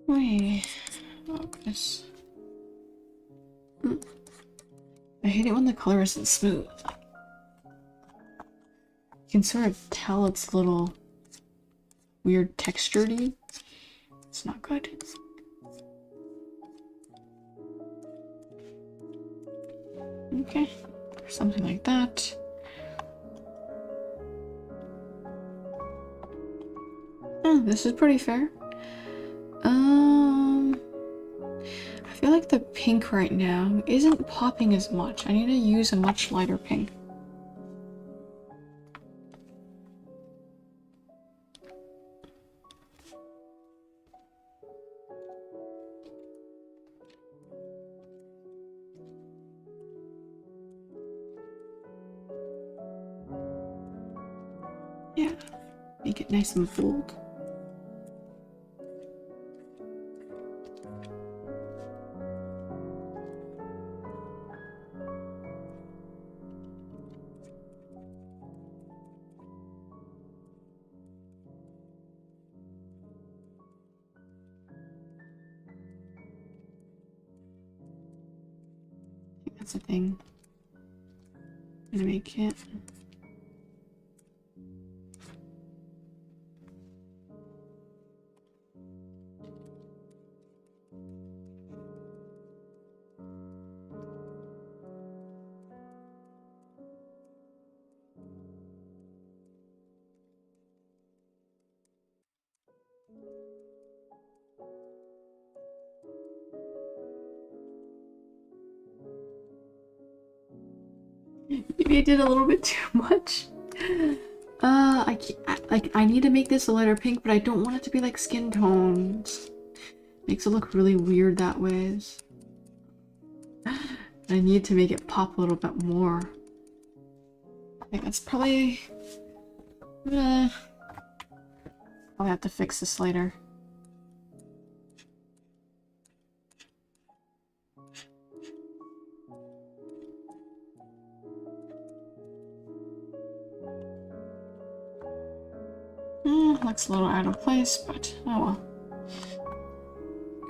Wait. Oh, goodness. I hate it when the color isn't smooth. You can sort of tell it's a little weird textured-y. It's not good. Okay, something like that. Oh, this is pretty fair. I feel like the pink right now isn't popping as much. I need to use a much lighter pink. Yeah, make it nice and bold. I think that's a thing. I'm gonna make it. Maybe I did a little bit too much. I need to make this a lighter pink, but I don't want it to be like skin tones. Makes it look really weird that way. I need to make it pop a little bit more. I think that's probably... I'll have to fix this later. Looks a little out of place, but oh well.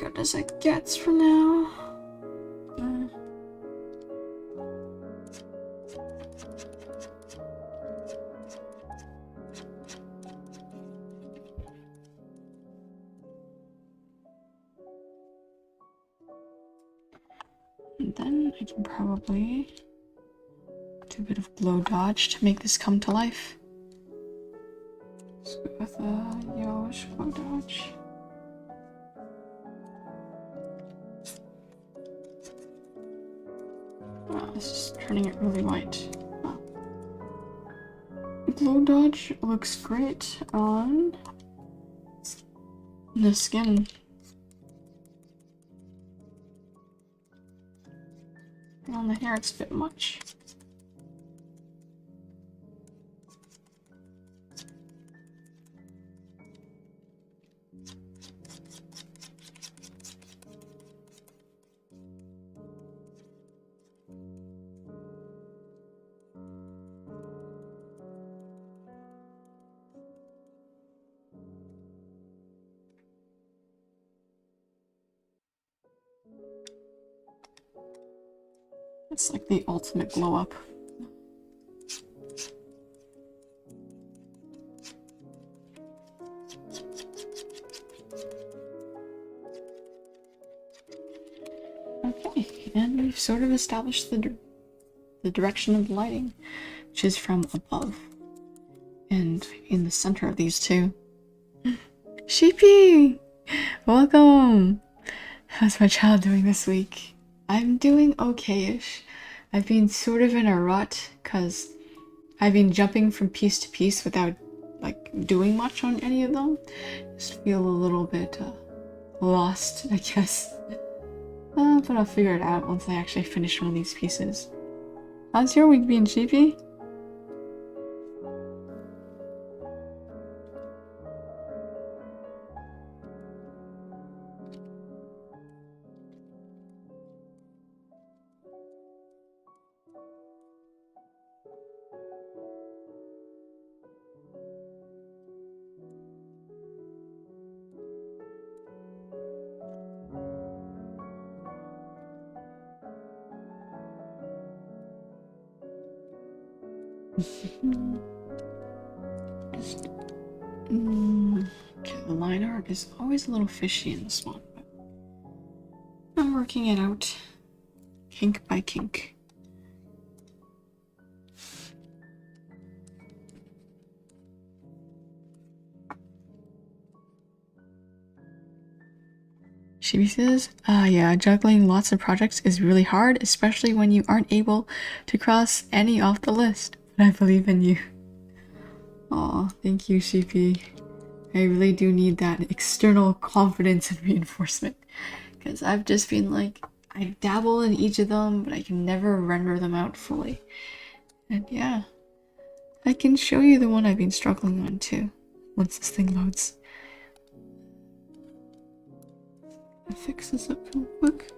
Good as it gets for now. And then I can probably do a bit of glow dodge to make this come to life. Let's go with a yellowish glow dodge. Oh, this is turning it really white. Oh. Glow dodge looks great on the skin. On the hair, it's a bit much. It's like the ultimate glow up. Okay, and we've sort of established the direction of the lighting, which is from above and in the center of these two. Sheepy! Welcome! How's my child doing this week? I'm doing okay-ish. I've been sort of in a rut because I've been jumping from piece to piece without like doing much on any of them. Just feel a little bit lost, I guess. But I'll figure it out once I actually finish one of these pieces. How's your week been, Sheepy? Okay, the line art is always a little fishy in this one, but I'm working it out, kink by kink. Chibi says, yeah, juggling lots of projects is really hard, especially when you aren't able to cross any off the list. But I believe in you. Aw, thank you, Chibi. I really do need that external confidence and reinforcement. Because I've just been like, I dabble in each of them, but I can never render them out fully. And yeah, I can show you the one I've been struggling on too, once this thing loads. I'll fix this up real quick.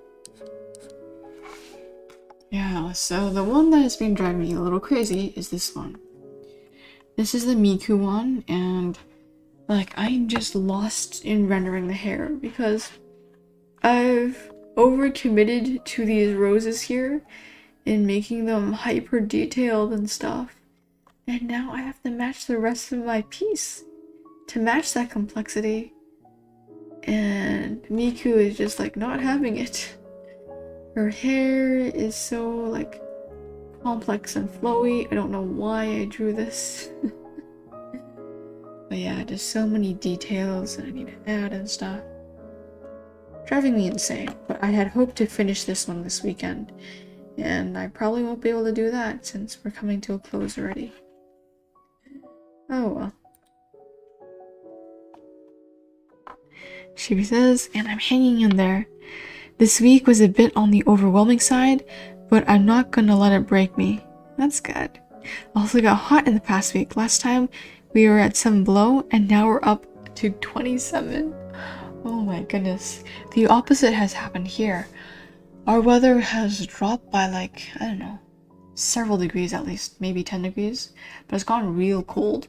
Yeah, so the one that has been driving me a little crazy is this one. This is the Miku one, and like I'm just lost in rendering the hair because I've overcommitted to these roses here and making them hyper detailed and stuff. And now I have to match the rest of my piece to match that complexity. And Miku is just like not having it. Her hair is so like complex and flowy. I don't know why I drew this. But yeah, just so many details that I need to add and stuff. Driving me insane. But I had hoped to finish this one this weekend. And I probably won't be able to do that since we're coming to a close already. Oh well. She says, and I'm hanging in there. This week was a bit on the overwhelming side, but I'm not gonna let it break me. That's good. Also got hot in the past week. Last time we were at 7 below, and now we're up to 27. Oh my goodness. The opposite has happened here. Our weather has dropped by like, I don't know, several degrees at least, maybe 10 degrees, but it's gone real cold.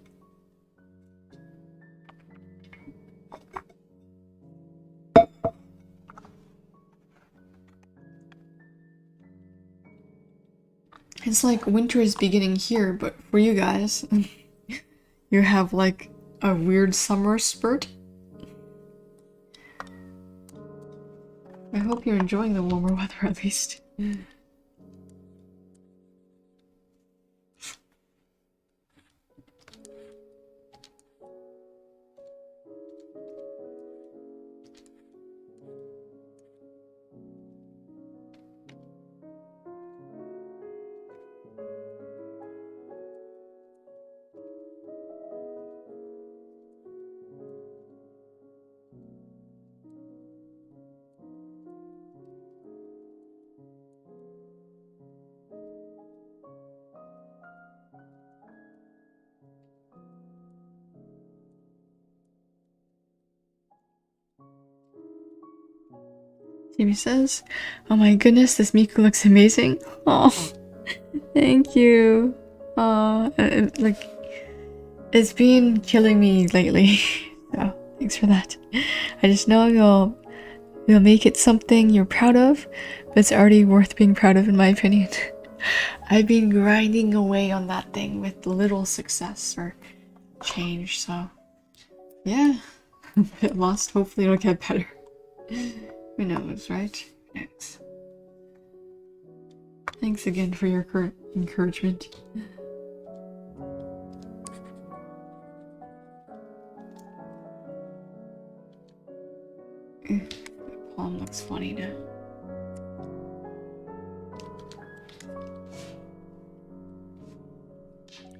It's like winter is beginning here, but for you guys, you have like a weird summer spurt. I hope you're enjoying the warmer weather at least. Jamie says, oh my goodness, this Miku looks amazing. Oh, thank you. Like, it's been killing me lately. So, thanks for that. I just know you'll make it something you're proud of, but it's already worth being proud of in my opinion. I've been grinding away on that thing with little success or change, so yeah. A bit lost, hopefully it'll get better. Who knows, right? Thanks. Thanks again for your encouragement. My palm looks funny now.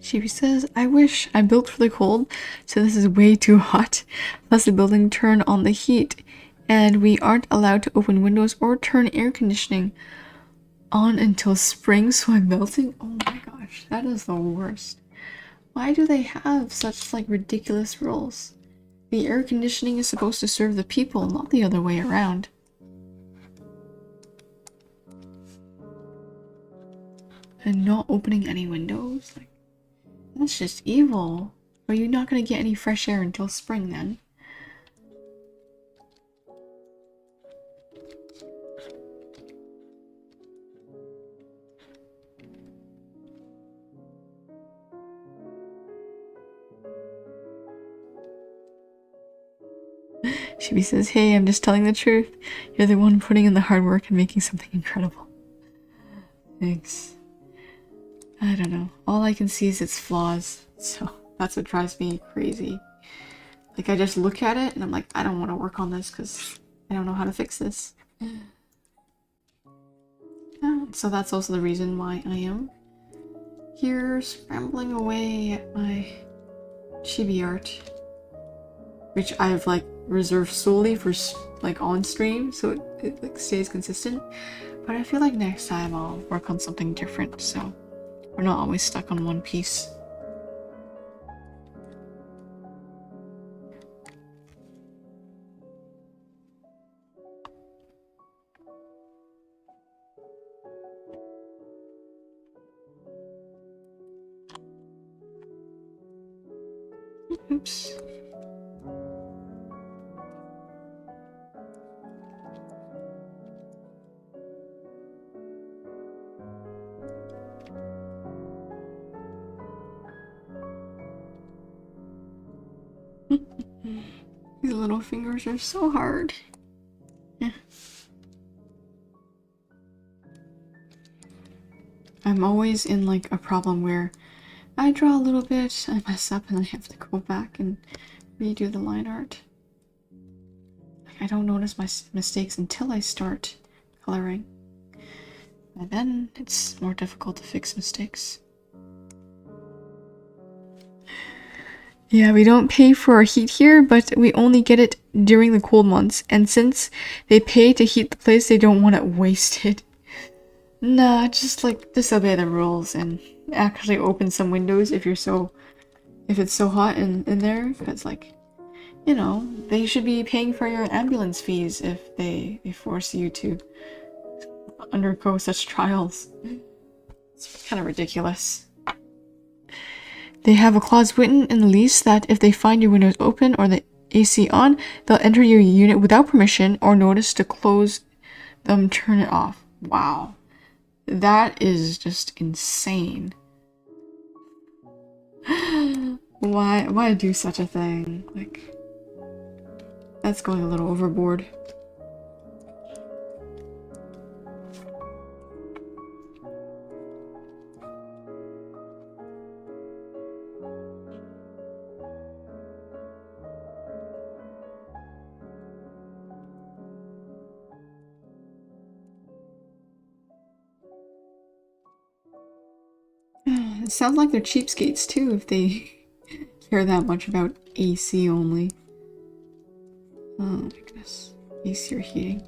Chibi says, I wish I built for the cold, so this is way too hot. Plus the building turned on the heat, and we aren't allowed to open windows or turn air conditioning on until spring, so I'm melting. Oh my gosh, that is the worst. Why do they have such like ridiculous rules? The air conditioning is supposed to serve the people, not the other way around. And not opening any windows? Like, that's just evil. Are you not gonna get any fresh air until spring then? Chibi says, hey, I'm just telling the truth. You're the one putting in the hard work and making something incredible. Thanks. I don't know. All I can see is its flaws. So that's what drives me crazy. Like, I just look at it and I'm like, I don't want to work on this because I don't know how to fix this. So that's also the reason why I am here scrambling away at my Chibi Art, which I've like reserved solely for like on stream, so it like stays consistent. But I feel like next time I'll work on something different, so we're not always stuck on one piece. Oops. These little fingers are so hard. Yeah. I'm always in like a problem where I draw a little bit, I mess up, and I have to go back and redo the line art. Like, I don't notice my mistakes until I start coloring. And then it's more difficult to fix mistakes. Yeah, we don't pay for our heat here, but we only get it during the cold months. And since they pay to heat the place, they don't want it wasted. Nah, just like disobey the rules and actually open some windows if it's so hot in there. Because like, you know, they should be paying for your ambulance fees if they force you to undergo such trials. It's kind of ridiculous. They have a clause written in the lease that if they find your windows open or the AC on, they'll enter your unit without permission or notice to close them, turn it off. Wow. That is just insane. Why do such a thing? Like, that's going a little overboard. It sounds like they're cheapskates too if they care that much about AC only. Oh my goodness. AC or heating.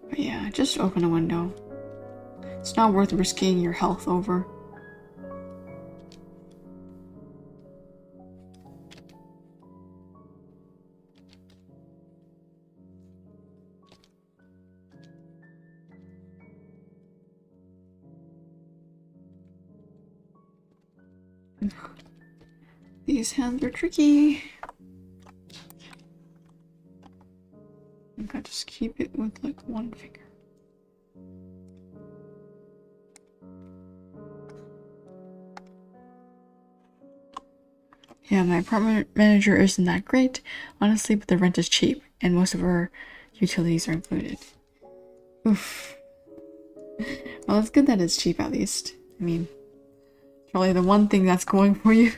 But yeah, just open a window. It's not worth risking your health over. These hands are tricky. I think I just keep it with like one finger. Yeah, my apartment manager isn't that great, honestly, but the rent is cheap, and most of our utilities are included. Oof. Well, it's good that it's cheap at least. I mean, probably the one thing that's going for you.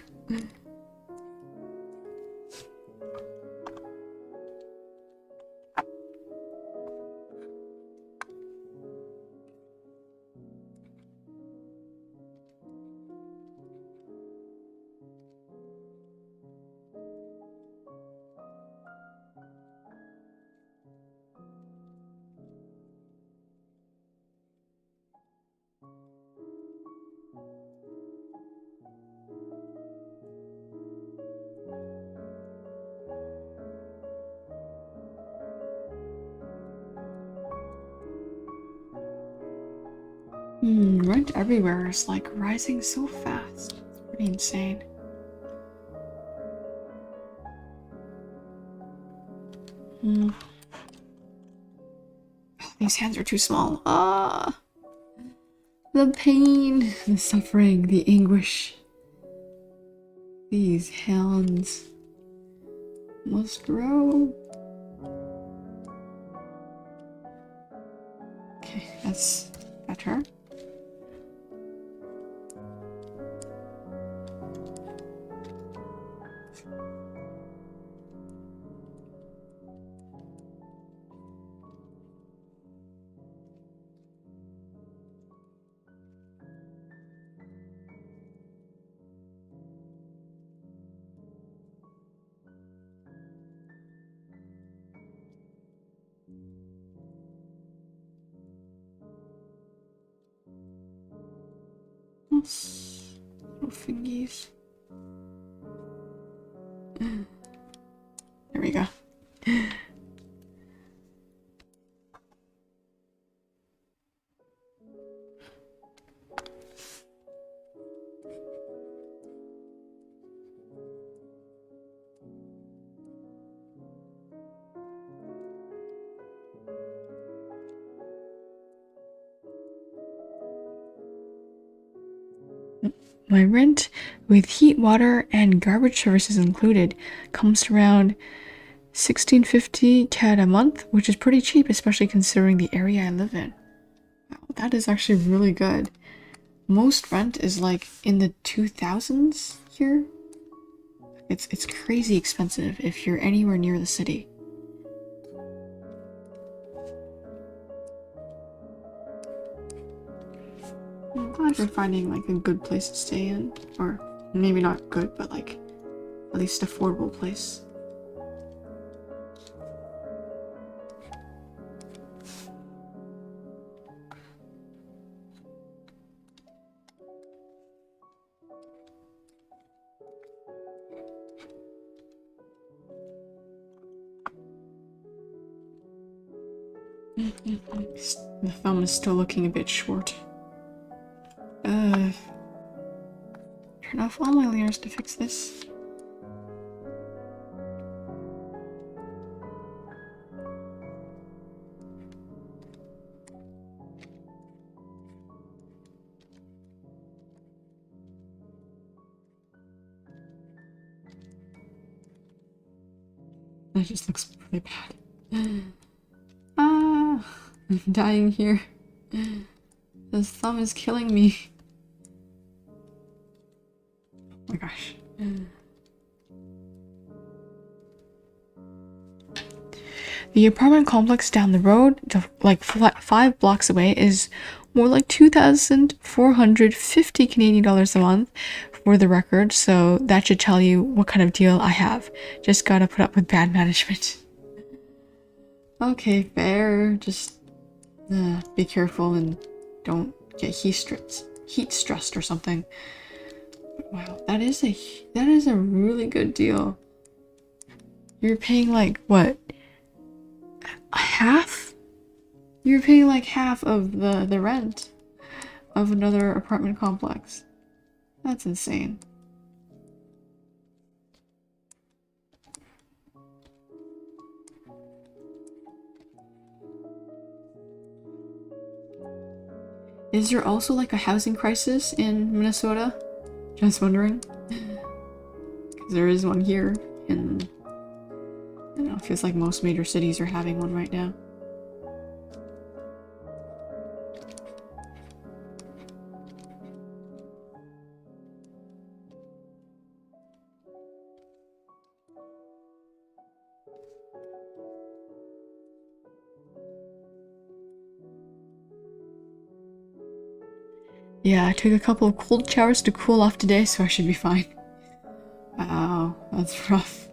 Rent everywhere is like rising so fast. It's pretty insane. These hands are too small. Ah, the pain, the suffering, the anguish. These hounds must row. Okay, that's better. Little fingies. There we go. My rent, with heat, water, and garbage services included, comes to around 1650 CAD a month, which is pretty cheap, especially considering the area I live in. Wow, that is actually really good. Most rent is like in the 2000s here. It's crazy expensive if you're anywhere near the city. I'm glad you're finding like a good place to stay in, or maybe not good, but like at least affordable place. The thumb is still looking a bit short. Turn off all my layers to fix this. That just looks really bad. Ah, I'm dying here. This thumb is killing me. Oh my gosh. The apartment complex down the road, like 5 blocks away, is more like 2,450 Canadian dollars a month for the record, so that should tell you what kind of deal I have. Just gotta put up with bad management. Okay, fair. Just be careful and don't get heat stressed or something. Wow, that is a really good deal. You're paying like what? Half? You're paying like half of the rent of another apartment complex. That's insane. Is there also like a housing crisis in Minnesota? Just wondering. Because there is one here, and I don't know, it feels like most major cities are having one right now. Yeah, I took a couple of cold showers to cool off today, so I should be fine. Wow, that's rough.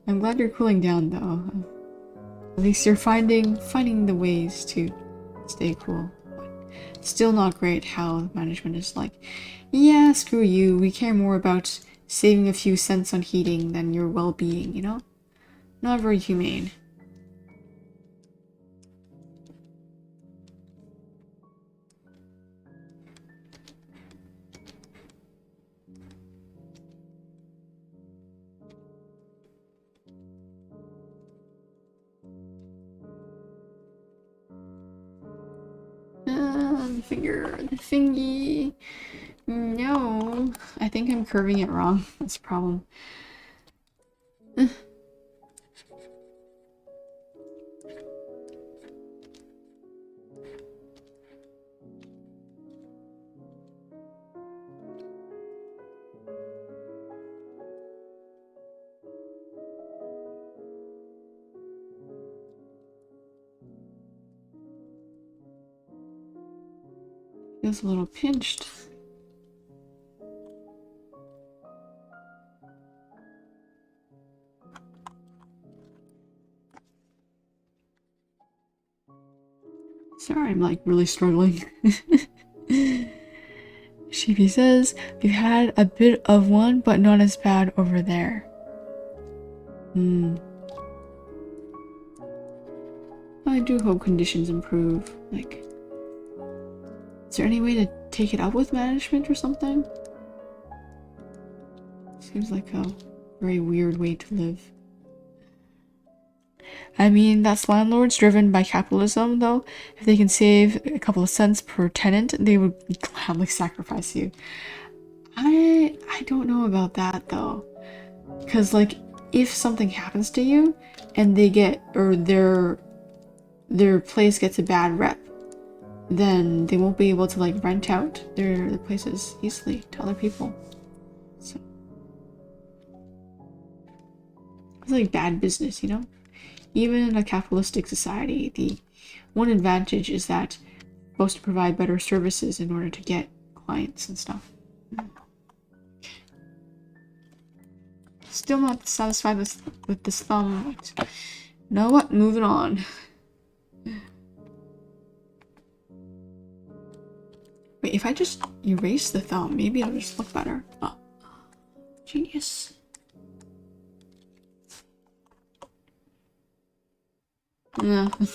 I'm glad you're cooling down though. At least you're finding the ways to stay cool. But still not great how management is like, yeah, screw you, we care more about saving a few cents on heating than your well-being, you know? Not very humane. The finger, the thingy. No, I think I'm curving it wrong. That's a problem. Feels a little pinched. Sorry, I'm like really struggling. Chibi says, we've had a bit of one, but not as bad over there. I do hope conditions improve. Like, is there any way to take it up with management or something? Seems like a very weird way to live. I mean, that's landlords driven by capitalism, though. If they can save a couple of cents per tenant, they would gladly sacrifice you. I don't know about that, though. Because, like, if something happens to you, and they get, or their place gets a bad rep, then they won't be able to, like, rent out their places easily to other people. So, it's like bad business, you know? Even in a capitalistic society, the one advantage is that you're supposed to provide better services in order to get clients and stuff. Still not satisfied with this thumb. You know what? Moving on. Wait, if I just erase the thumb, maybe it'll just look better. Oh, genius. Yeah. I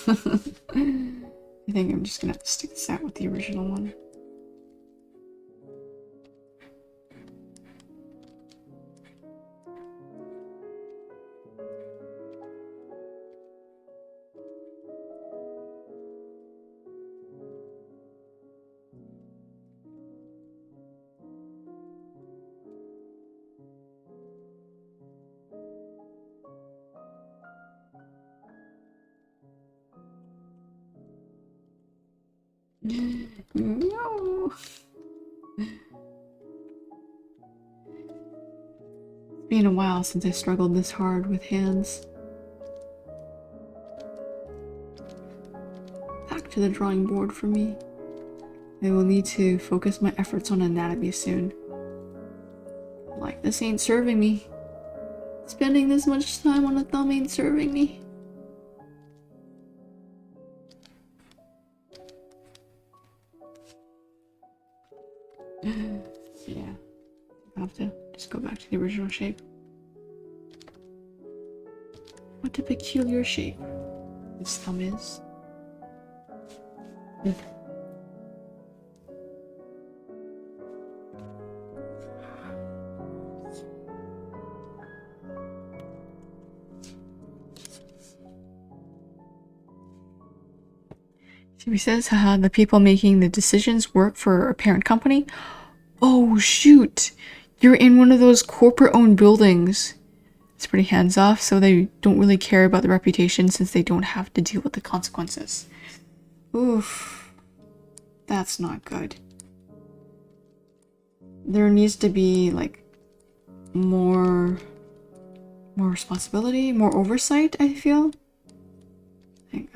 think I'm just gonna have to stick this out with the original one. No. It's been a while since I struggled this hard with hands. Back to the drawing board for me. I will need to focus my efforts on anatomy soon. Like, this ain't serving me. Spending this much time on a thumb ain't serving me. Yeah, I'll have to just go back to the original shape. What a peculiar shape this thumb is. He says, haha, the people making the decisions work for a parent company. Oh, shoot. You're in one of those corporate-owned buildings. It's pretty hands-off, so they don't really care about the reputation since they don't have to deal with the consequences. Oof. That's not good. There needs to be, like, more responsibility, more oversight, I feel. Like,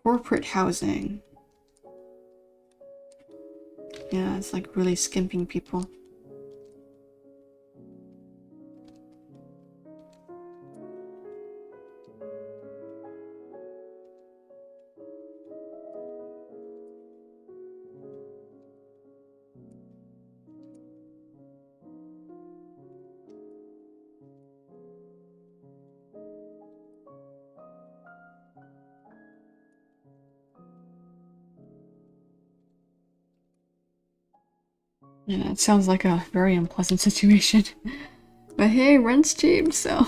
corporate housing. Yeah, it's like really skimping people. Yeah, it sounds like a very unpleasant situation. But hey, rent's cheap, so...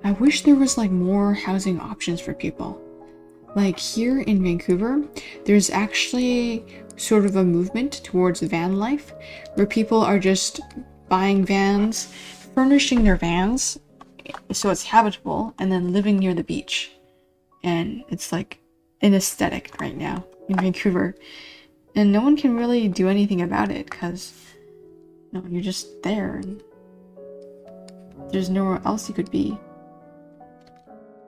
I wish there was like more housing options for people. Like here in Vancouver, there's actually sort of a movement towards van life where people are just buying vans, furnishing their vans so it's habitable, and then living near the beach. And it's like an aesthetic right now in Vancouver. And no one can really do anything about it because you're just there and there's nowhere else you could be.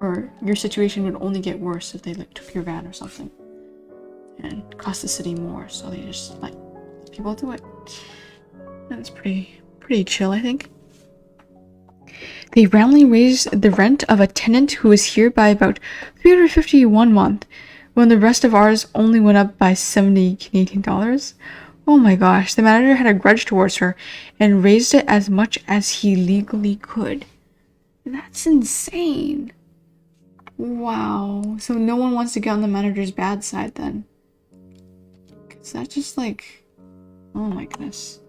Or your situation would only get worse if they like took your van or something and cost the city more, so they just like people do it. That's pretty chill, I think. They randomly raised the rent of a tenant who was here by about $350 one month, when the rest of ours only went up by 70 Canadian dollars. Oh my gosh, the manager had a grudge towards her and raised it as much as he legally could. That's insane. Wow. So no one wants to get on the manager's bad side then. Because that's just like, oh my goodness.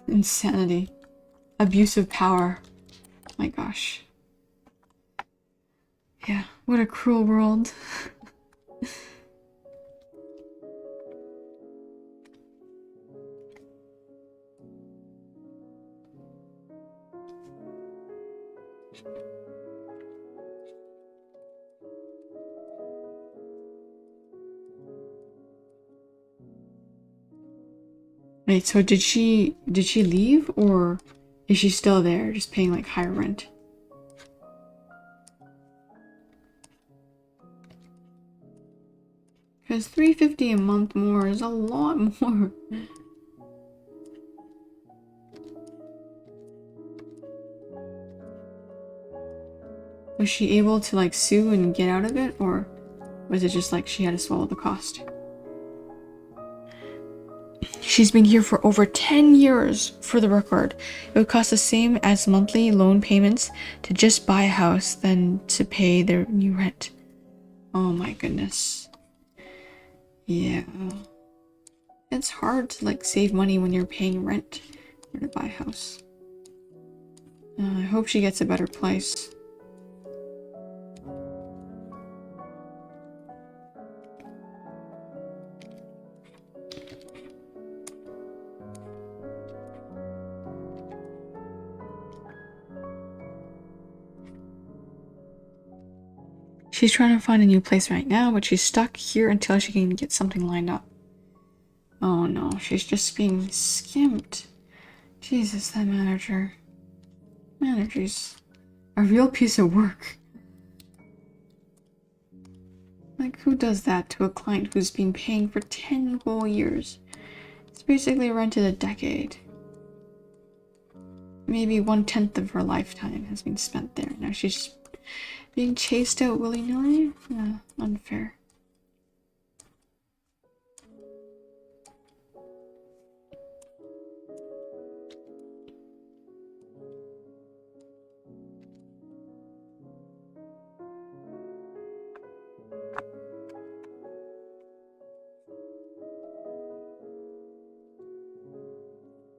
Insanity. Abuse of power. My gosh. Yeah, what a cruel world. Wait, so did she leave, or is she still there, just paying like higher rent? Because $350 a month more is a lot more. Was she able to like sue and get out of it, or was it just like she had to swallow the cost? She's been here for over 10 years, for the record. It would cost the same as monthly loan payments to just buy a house than to pay their new rent. Oh my goodness. Yeah. It's hard to like save money when you're paying rent or to buy a house. I hope she gets a better place. She's trying to find a new place right now, but she's stuck here until she can get something lined up. Oh no, she's just being skimped. Jesus, that manager. Manager's a real piece of work. Like, who does that to a client who's been paying for 10 whole years? It's basically rented a decade. Maybe 1/10 of her lifetime has been spent there. Now she's being chased out willy-nilly? Yeah, unfair.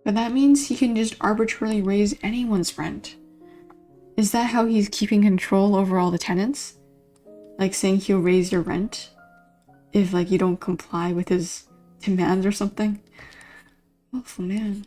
But that means he can just arbitrarily raise anyone's rent. Is that how he's keeping control over all the tenants? Like saying he'll raise your rent if like you don't comply with his demands or something? Awful man.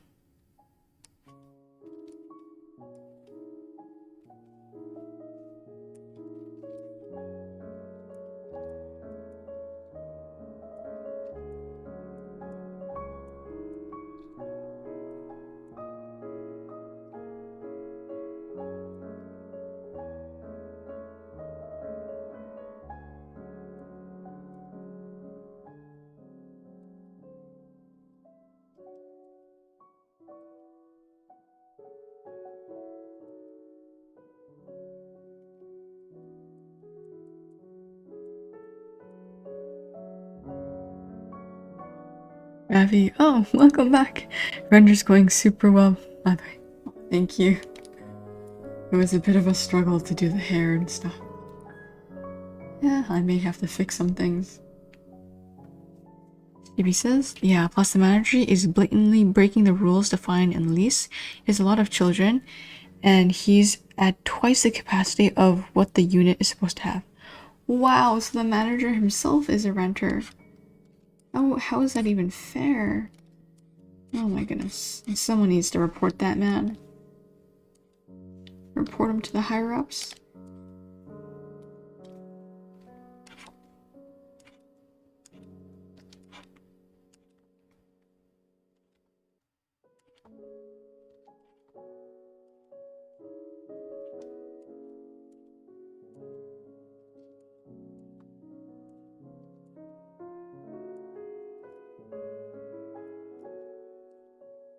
Ravi, oh, welcome back. Render's going super well, by the way. Thank you. It was a bit of a struggle to do the hair and stuff. Yeah, I may have to fix some things. Chibi says, yeah, plus the manager is blatantly breaking the rules defined in the lease. He has a lot of children, and he's at twice the capacity of what the unit is supposed to have. Wow, so the manager himself is a renter. Oh, how is that even fair? Oh my goodness. Someone needs to report that man. Report him to the higher-ups.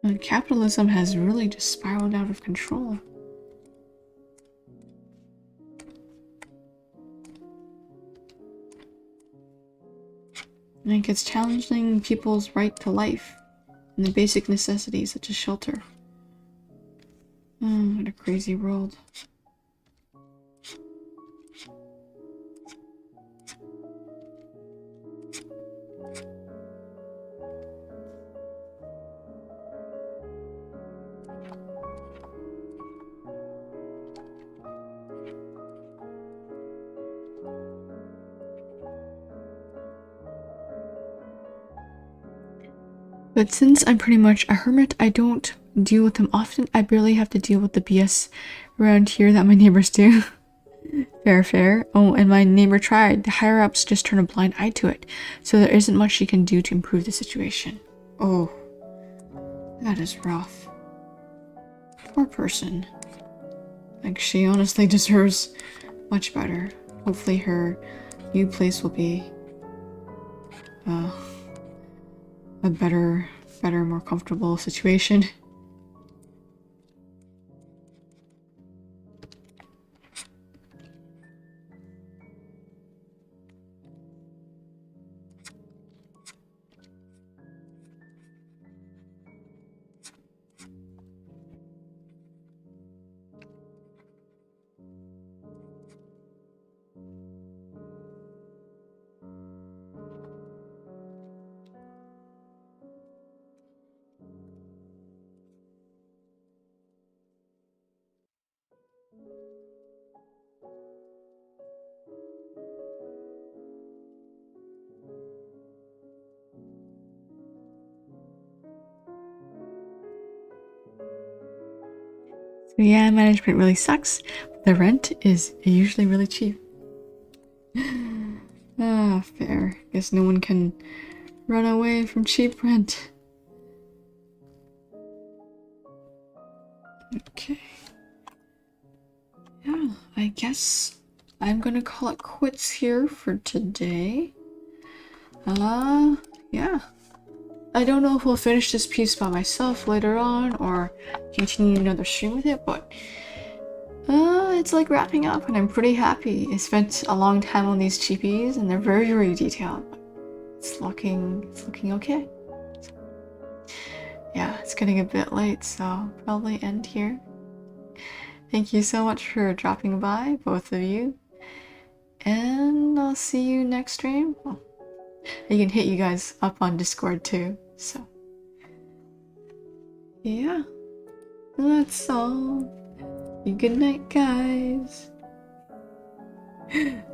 And capitalism has really just spiraled out of control. Like, it's challenging people's right to life and the basic necessities such as shelter. Oh, what a crazy world. But since I'm pretty much a hermit, I don't deal with them often. I barely have to deal with the BS around here that my neighbors do. Fair. Oh, and my neighbor tried. The higher-ups just turn a blind eye to it, so there isn't much she can do to improve the situation. Oh, that is rough. Poor person. Like, she honestly deserves much better. Hopefully her new place will be a better, more comfortable situation. So yeah, management really sucks. The rent is usually really cheap. Ah, fair. Guess no one can run away from cheap rent. Okay. Yeah, I guess I'm gonna call it quits here for today. Yeah. I don't know if we'll finish this piece by myself later on or continue another stream with it, but it's like wrapping up and I'm pretty happy. I spent a long time on these chippies and they're very detailed. It's looking okay. So, yeah, it's getting a bit late, so I'll probably end here. Thank you so much for dropping by, both of you. And I'll see you next stream. Well, I can hit you guys up on Discord too, so. Yeah. That's all. Good night, guys. Bye.